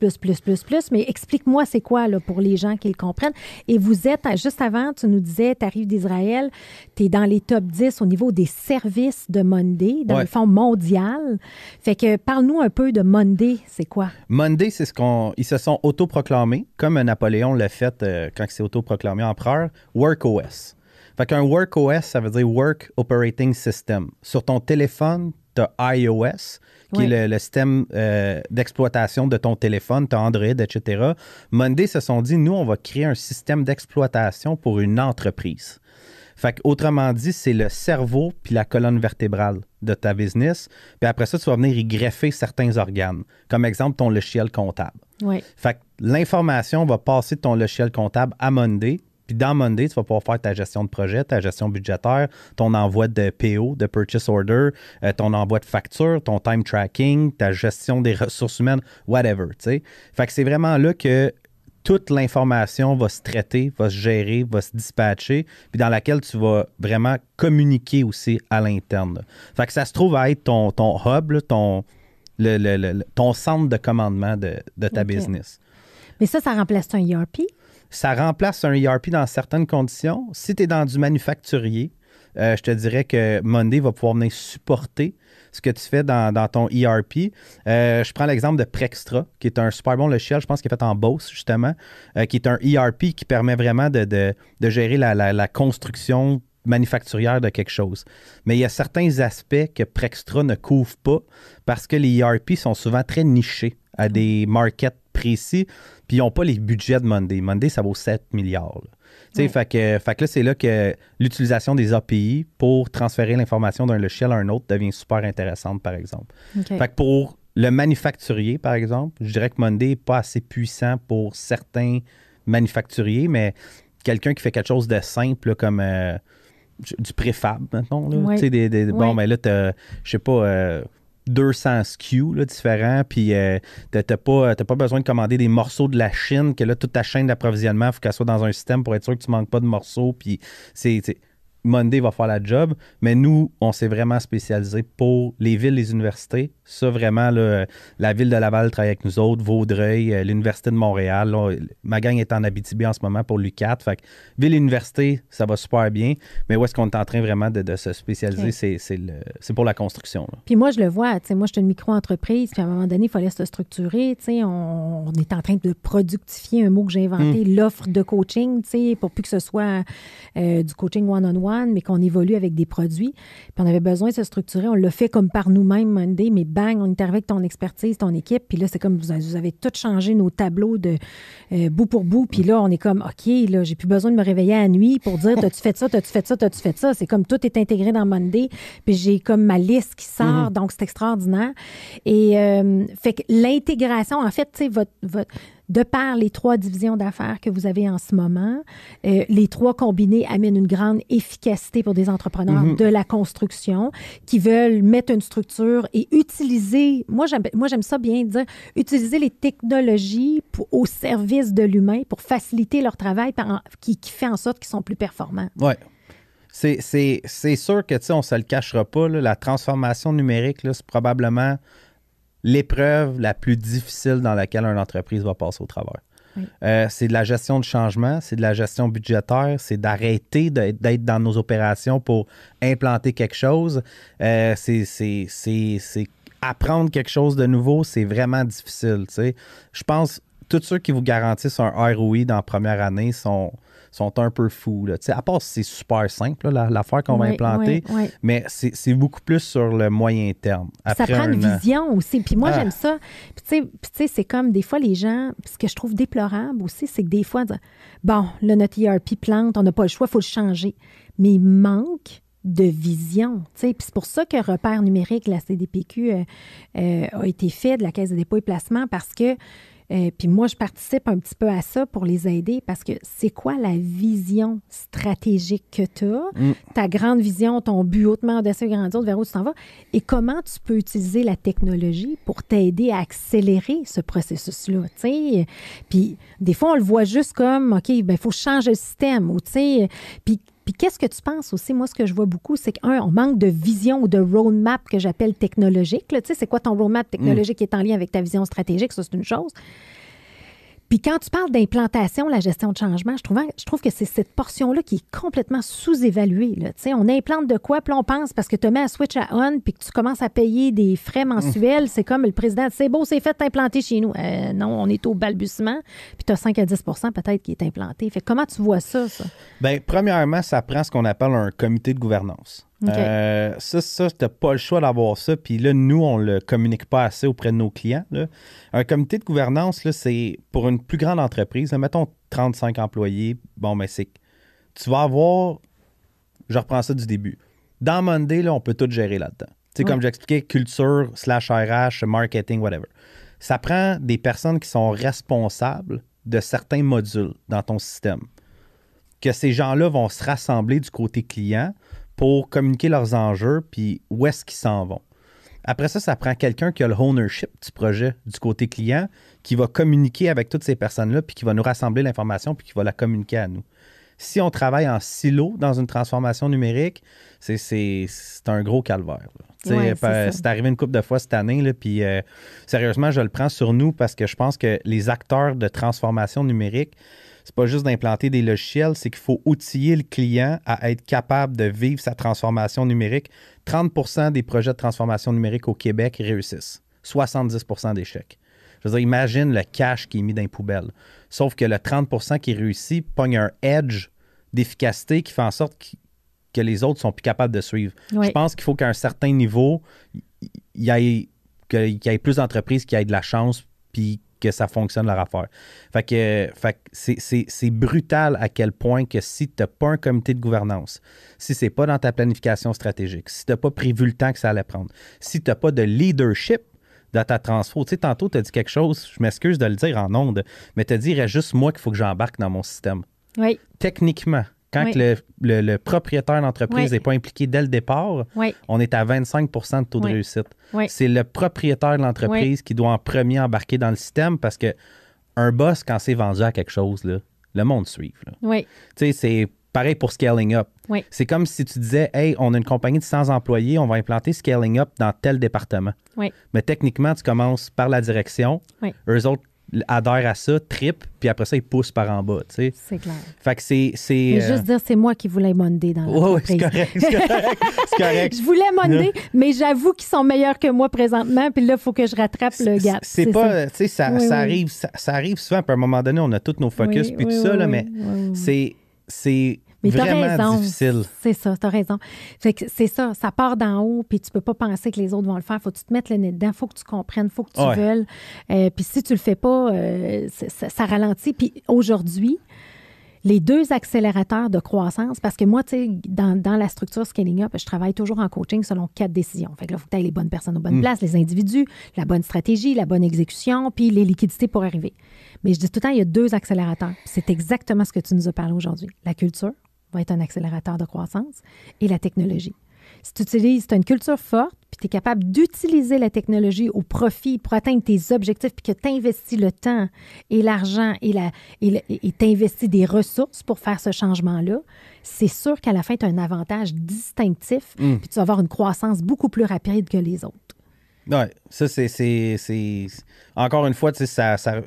Mais explique-moi, c'est quoi là, pour les gens qui le comprennent. Et vous êtes, juste avant, tu nous disais, tu arrives d'Israël, tu es dans les top 10 au niveau des services de Monday, dans le fond mondial. Fait que parle-nous un peu de Monday, c'est quoi? Monday, c'est ils se sont autoproclamés, comme Napoléon l'a fait quand il s'est autoproclamé empereur, WorkOS. Fait qu'un WorkOS, ça veut dire Work Operating System. Sur ton téléphone, tu as iOS, qui est le système d'exploitation de ton téléphone, tu as Android, etc. Monday se sont dit, nous, on va créer un système d'exploitation pour une entreprise. Fait qu'autrement dit, c'est le cerveau puis la colonne vertébrale de ta business. Puis après ça, tu vas venir y greffer certains organes. Comme exemple, ton logiciel comptable. Oui. Fait que l'information va passer de ton logiciel comptable à Monday. Puis dans Monday, tu vas pouvoir faire ta gestion de projet, ta gestion budgétaire, ton envoi de PO, de purchase order, ton envoi de facture, ton time tracking, ta gestion des ressources humaines, whatever, tu sais. Fait que c'est vraiment là que toute l'information va se traiter, va se gérer, va se dispatcher, puis dans laquelle tu vas vraiment communiquer aussi à l'interne. Là. Fait que ça se trouve à être ton hub, là, ton centre de commandement de ta business. Mais ça remplace un ERP? Ça remplace un ERP dans certaines conditions. Si tu es dans du manufacturier, je te dirais que Monday va pouvoir venir supporter ce que tu fais dans ton ERP. Je prends l'exemple de Prextra, qui est un super bon logiciel, je pense qu'il est fait en Beauce, justement, qui est un ERP qui permet vraiment de gérer la construction manufacturière de quelque chose. Mais il y a certains aspects que Prextra ne couvre pas parce que les ERP sont souvent très nichés à des markets précis, puis ils n'ont pas les budgets de Monday. Monday, ça vaut 7 milliards. Ouais. Fait que là, c'est là que l'utilisation des API pour transférer l'information d'un logiciel à un autre devient super intéressante, par exemple. Okay. Fait que pour le manufacturier, par exemple, je dirais que Monday n'est pas assez puissant pour certains manufacturiers, mais quelqu'un qui fait quelque chose de simple, là, comme du préfab, maintenant. Là, ouais. Bon, mais là, je sais pas... 200 SKU là, différents, puis t'as pas besoin de commander des morceaux de la Chine, que là, toute ta chaîne d'approvisionnement, il faut qu'elle soit dans un système pour être sûr que tu manques pas de morceaux, puis Monday va faire la job, mais nous, on s'est vraiment spécialisé pour les villes, les universités. Ça, vraiment, là, la ville de Laval travaille avec nous autres, Vaudreuil, l'Université de Montréal. Là, ma gang est en Abitibi en ce moment pour l'UQAT. Fait que ville et université, ça va super bien. Mais où est-ce qu'on est en train vraiment de se spécialiser, okay. c'est pour la construction. Là. Puis moi, je le vois. Moi, je suis une micro-entreprise. Puis à un moment donné, il fallait se structurer. On est en train de productifier un mot que j'ai inventé, l'offre de coaching, pour plus que ce soit du coaching one-on-one, mais qu'on évolue avec des produits. Puis on avait besoin de se structurer. On l'a fait comme par nous-mêmes Monday, mais bang, on est arrivé avec ton expertise, ton équipe. Puis là, c'est comme vous avez tout changé nos tableaux de bout pour bout. Puis là, on est comme, OK, là, j'ai plus besoin de me réveiller à la nuit pour dire, t'as-tu fait ça, t'as-tu fait ça, t'as-tu fait ça. C'est comme tout est intégré dans Monday. Puis j'ai comme ma liste qui sort. Donc, c'est extraordinaire. Et fait que l'intégration, en fait, tu sais, de par les 3 divisions d'affaires que vous avez en ce moment, les 3 combinés amènent une grande efficacité pour des entrepreneurs de la construction qui veulent mettre une structure et utiliser, moi j'aime ça bien dire, utiliser les technologies au service de l'humain pour faciliter leur travail qui fait en sorte qu'ils sont plus performants. Oui. C'est sûr que, tu sais, on ne se le cachera pas, là, la transformation numérique, là, c'est probablement l'épreuve la plus difficile dans laquelle une entreprise va passer au travers. Oui. C'est de la gestion de changement, c'est de la gestion budgétaire, c'est d'arrêter d'être dans nos opérations pour implanter quelque chose. C'est apprendre quelque chose de nouveau, c'est vraiment difficile. Tu sais. Je pense tous ceux qui vous garantissent un ROI dans la première année sont un peu fous. Là. À part si c'est super simple, là, l'affaire qu'on va implanter, mais c'est beaucoup plus sur le moyen terme. Après ça prend une vision aussi. Puis moi, j'aime ça. Puis tu sais, c'est comme des fois les gens, ce que je trouve déplorable aussi, c'est que des fois, bon, là, notre ERP plante, on n'a pas le choix, il faut le changer. Mais il manque de vision. Puis c'est pour ça que Repère numérique, la CDPQ, a été fait de la Caisse de dépôt et placement parce que puis moi, je participe un petit peu à ça pour les aider parce que c'est quoi la vision stratégique que tu as, ta grande vision, ton but hautement audacieux et grandiose, vers où tu t'en vas, et comment tu peux utiliser la technologie pour t'aider à accélérer ce processus-là, tu sais. Puis des fois, on le voit juste comme, OK, ben il faut changer le système, ou tu sais, puis qu'est-ce que tu penses aussi? Moi, ce que je vois beaucoup, c'est on manque de vision ou de roadmap que j'appelle technologique. Tu sais, c'est quoi ton roadmap technologique qui est en lien avec ta vision stratégique? Ça, c'est une chose. Puis quand tu parles d'implantation, la gestion de changement, je trouve que c'est cette portion-là qui est complètement sous-évaluée. Là. Tu sais, on implante de quoi? Puis là, on pense parce que tu mets un switch à on puis que tu commences à payer des frais mensuels, c'est comme le président, c'est beau, c'est fait d'implanter chez nous. Non, on est au balbutiement. Puis tu as 5 à 10 % peut-être qui est implanté. Fait que comment tu vois ça? Bien, premièrement, ça prend ce qu'on appelle un comité de gouvernance. Okay. Ça, tu n'as pas le choix d'avoir ça. Puis là, nous, on ne le communique pas assez auprès de nos clients. Là. Un comité de gouvernance, là, c'est pour une plus grande entreprise. Là, mettons 35 employés. Bon, mais c'est... Tu vas avoir... Je reprends ça du début. Dans Monday, là, on peut tout gérer là-dedans. Tu sais, comme j'expliquais, culture, /RH, marketing, whatever. Ça prend des personnes qui sont responsables de certains modules dans ton système. que ces gens-là vont se rassembler du côté client pour communiquer leurs enjeux, puis où est-ce qu'ils s'en vont. Après ça, ça prend quelqu'un qui a le ownership du projet du côté client, qui va communiquer avec toutes ces personnes-là, puis qui va nous rassembler l'information, puis qui va la communiquer à nous. Si on travaille en silo dans une transformation numérique, c'est un gros calvaire. Ouais, c'est arrivé une couple de fois cette année, là, puis sérieusement, je le prends sur nous parce que je pense que les acteurs de transformation numérique, c'est pas juste d'implanter des logiciels, c'est qu'il faut outiller le client à être capable de vivre sa transformation numérique. 30% des projets de transformation numérique au Québec réussissent. 70% d'échecs. Je veux dire, imagine le cash qui est mis dans les poubelles. Sauf que le 30% qui réussit pogne un edge d'efficacité qui fait en sorte que les autres sont plus capables de suivre. Oui. Je pense qu'il faut qu'à un certain niveau, qu'il y ait plus d'entreprises qui aient de la chance puis que ça fonctionne leur affaire. Fait que c'est brutal à quel point que si tu n'as pas un comité de gouvernance, si c'est pas dans ta planification stratégique, si tu n'as pas prévu le temps que ça allait prendre, si tu n'as pas de leadership dans ta transfo. Tu sais, tantôt, tu as dit quelque chose, je m'excuse de le dire en ondes, mais tu as dit, il reste juste moi qu'il faut que j'embarque dans mon système. Oui. Techniquement, quand le propriétaire d'entreprise n'est pas impliqué dès le départ, on est à 25 de taux de réussite. Oui. C'est le propriétaire de l'entreprise qui doit en premier embarquer dans le système parce que un boss, quand c'est vendu à quelque chose, là, le monde suit. Là. Oui. Tu sais, c'est pareil pour Scaling Up. Oui. C'est comme si tu disais, hey, on a une compagnie de 100 employés, on va implanter Scaling Up dans tel département. Oui. Mais techniquement, tu commences par la direction. Oui. Eux autres adhèrent à ça, trippent, puis après ça, ils poussent par en bas. Tu sais. C'est clair. Fait que c'est mais juste dire, c'est moi qui voulais Monday dans l'entreprise. Oui, c'est correct. C'est correct. Je voulais Monday, mais j'avoue qu'ils sont meilleurs que moi présentement, puis là, il faut que je rattrape le gap. C'est pas, tu sais, ça arrive souvent, puis à un moment donné, on a tous nos focus, puis tout ça, là, mais c'est vraiment difficile. C'est ça, t'as raison. Fait que c'est ça part d'en haut, puis tu peux pas penser que les autres vont le faire. Faut que tu te mettes le nez dedans, faut que tu comprennes, faut que tu veuilles. Puis si tu le fais pas, ça ralentit. Puis aujourd'hui, les deux accélérateurs de croissance, parce que moi, tu sais, dans la structure Scaling Up, je travaille toujours en coaching selon 4 décisions. Fait que là, il faut que tu aies les bonnes personnes aux bonnes places, les individus, la bonne stratégie, la bonne exécution, puis les liquidités pour arriver. Mais je dis tout le temps, il y a 2 accélérateurs. C'est exactement ce que tu nous as parlé aujourd'hui. La culture va être un accélérateur de croissance et la technologie. Si tu as une culture forte, puis tu es capable d'utiliser la technologie au profit pour atteindre tes objectifs, puis que tu investis le temps et l'argent et tu investis des ressources pour faire ce changement-là, c'est sûr qu'à la fin, tu as un avantage distinctif, puis tu vas avoir une croissance beaucoup plus rapide que les autres. Oui, ça, c'est... Encore une fois,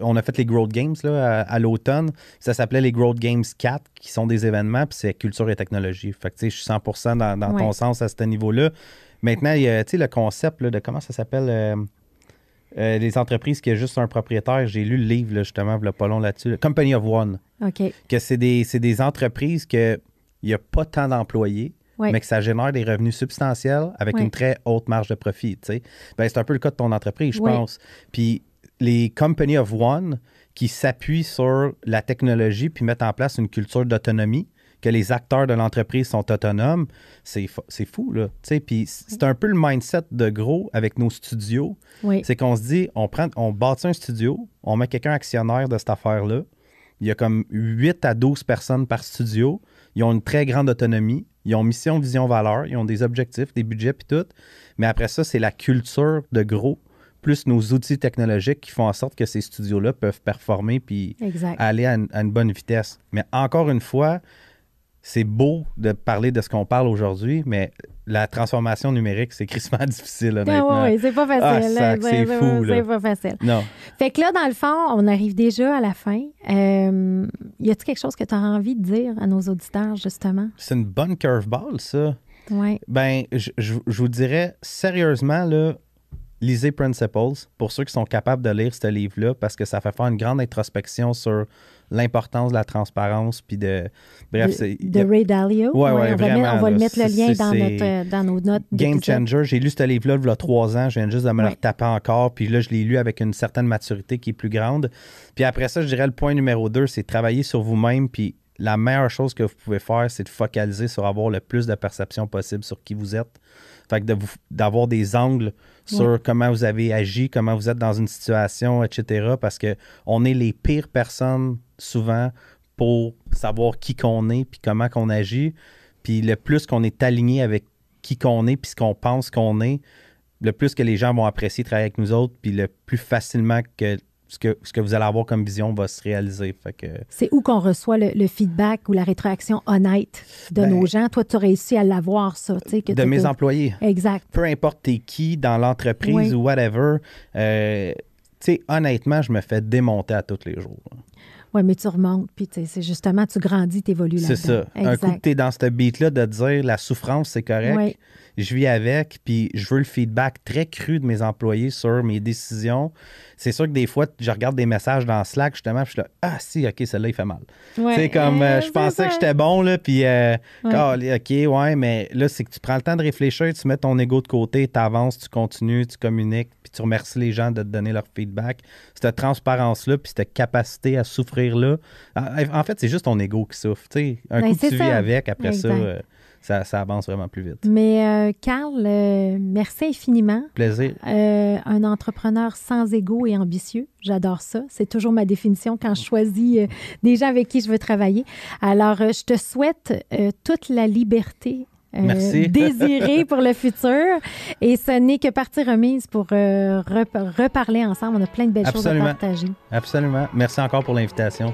on a fait les Growth Games là, à l'automne. Ça s'appelait les Growth Games 4, qui sont des événements, puis c'est culture et technologie. Fait que, je suis 100% dans ton sens à ce niveau-là. Maintenant, il y a le concept là, de comment ça s'appelle... les entreprises qui ont juste un propriétaire. J'ai lu le livre, là, justement, il y a pas long là-dessus. Company of One. OK. Que c'est des entreprises qu'il n'y a pas tant d'employés, mais que ça génère des revenus substantiels avec une très haute marge de profit. Ben, c'est un peu le cas de ton entreprise, je pense. Puis les Company of One qui s'appuient sur la technologie puis mettent en place une culture d'autonomie, que les acteurs de l'entreprise sont autonomes, c'est fou, là. Puis c'est un peu le mindset de gros avec nos studios. Oui. C'est qu'on se dit, on bâtit un studio, on met quelqu'un actionnaire de cette affaire-là. Il y a comme 8 à 12 personnes par studio. Ils ont une très grande autonomie. Ils ont mission, vision, valeur. Ils ont des objectifs, des budgets, puis tout. Mais après ça, c'est la culture de gros, plus nos outils technologiques qui font en sorte que ces studios-là peuvent performer puis aller à une bonne vitesse. Mais encore une fois, c'est beau de parler de ce qu'on parle aujourd'hui, mais la transformation numérique, c'est crissement difficile, honnêtement. Oui, c'est pas facile. C'est fou, là. C'est pas facile. Non. Fait que là, dans le fond, on arrive déjà à la fin. Y a-t-il quelque chose que tu as envie de dire à nos auditeurs, justement? C'est une bonne curveball, ça. Oui. Ben, je vous dirais, sérieusement, là, lisez Principles pour ceux qui sont capables de lire ce livre-là parce que ça fait faire une grande introspection sur l'importance de la transparence puis de... Bref, de Ray Dalio. Oui, vraiment. On va le mettre le lien dans nos notes. Game Changer. J'ai lu ce livre-là il y a 3 ans. Je viens juste de me le retaper encore. Puis là, je l'ai lu avec une certaine maturité qui est plus grande. Puis après ça, je dirais le point numéro 2, c'est travailler sur vous-même. Puis la meilleure chose que vous pouvez faire, c'est de focaliser sur avoir le plus de perception possible sur qui vous êtes. Fait que d'avoir des angles sur comment vous avez agi, comment vous êtes dans une situation, etc. Parce qu'on est les pires personnes, souvent, pour savoir qui qu'on est puis comment qu'on agit. Puis le plus qu'on est aligné avec qui qu'on est puis ce qu'on pense qu'on est, le plus que les gens vont apprécier travailler avec nous autres, puis le plus facilement que ce que vous allez avoir comme vision va se réaliser. Fait que... C'est où qu'on reçoit le feedback ou la rétroaction honnête de nos gens? Toi, tu as réussi à l'avoir, ça. De mes employés. Exact. Peu importe t'es qui dans l'entreprise ou whatever, honnêtement, je me fais démonter à tous les jours. Oui, mais tu remontes, puis c'est justement, tu grandis, tu évolues là-dedans. C'est ça. Exact. Un coup que tu es dans ce beat-là de te dire la souffrance, c'est correct, je vis avec, puis je veux le feedback très cru de mes employés sur mes décisions. C'est sûr que des fois, je regarde des messages dans Slack, justement, puis je suis là, ah si, OK, celle-là, il fait mal. Ouais, c'est comme, je pensais que j'étais bon, là, puis, OK, ouais, mais là, c'est que tu prends le temps de réfléchir, tu mets ton ego de côté, tu avances, tu continues, tu communiques, puis tu remercies les gens de te donner leur feedback. Cette transparence-là, puis cette capacité à souffrir-là, en fait, c'est juste ton ego qui souffre. T'sais. Un coup que tu vis avec, après ça avance vraiment plus vite. Mais Carl, merci infiniment. Plaisir. Un entrepreneur sans ego et ambitieux. J'adore ça. C'est toujours ma définition quand je choisis des gens avec qui je veux travailler. Alors, je te souhaite toute la liberté désirée pour le futur. Et ce n'est que partie remise pour reparler ensemble. On a plein de belles choses à partager. Absolument. Merci encore pour l'invitation.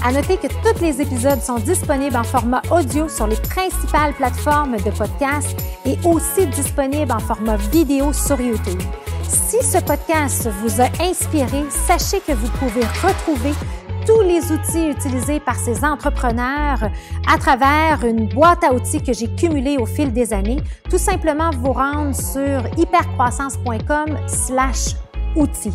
À noter que tous les épisodes sont disponibles en format audio sur les principales plateformes de podcast et aussi disponibles en format vidéo sur YouTube. Si ce podcast vous a inspiré, sachez que vous pouvez retrouver tous les outils utilisés par ces entrepreneurs à travers une boîte à outils que j'ai cumulée au fil des années. Tout simplement vous rendre sur hypercroissance.com/outils.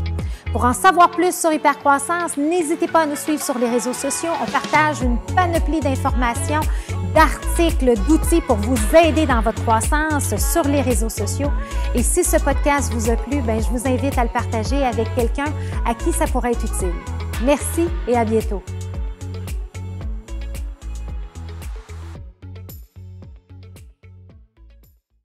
Pour en savoir plus sur Hypercroissance, n'hésitez pas à nous suivre sur les réseaux sociaux. On partage une panoplie d'informations, d'articles, d'outils pour vous aider dans votre croissance sur les réseaux sociaux. Et si ce podcast vous a plu, je vous invite à le partager avec quelqu'un à qui ça pourrait être utile. Merci et à bientôt.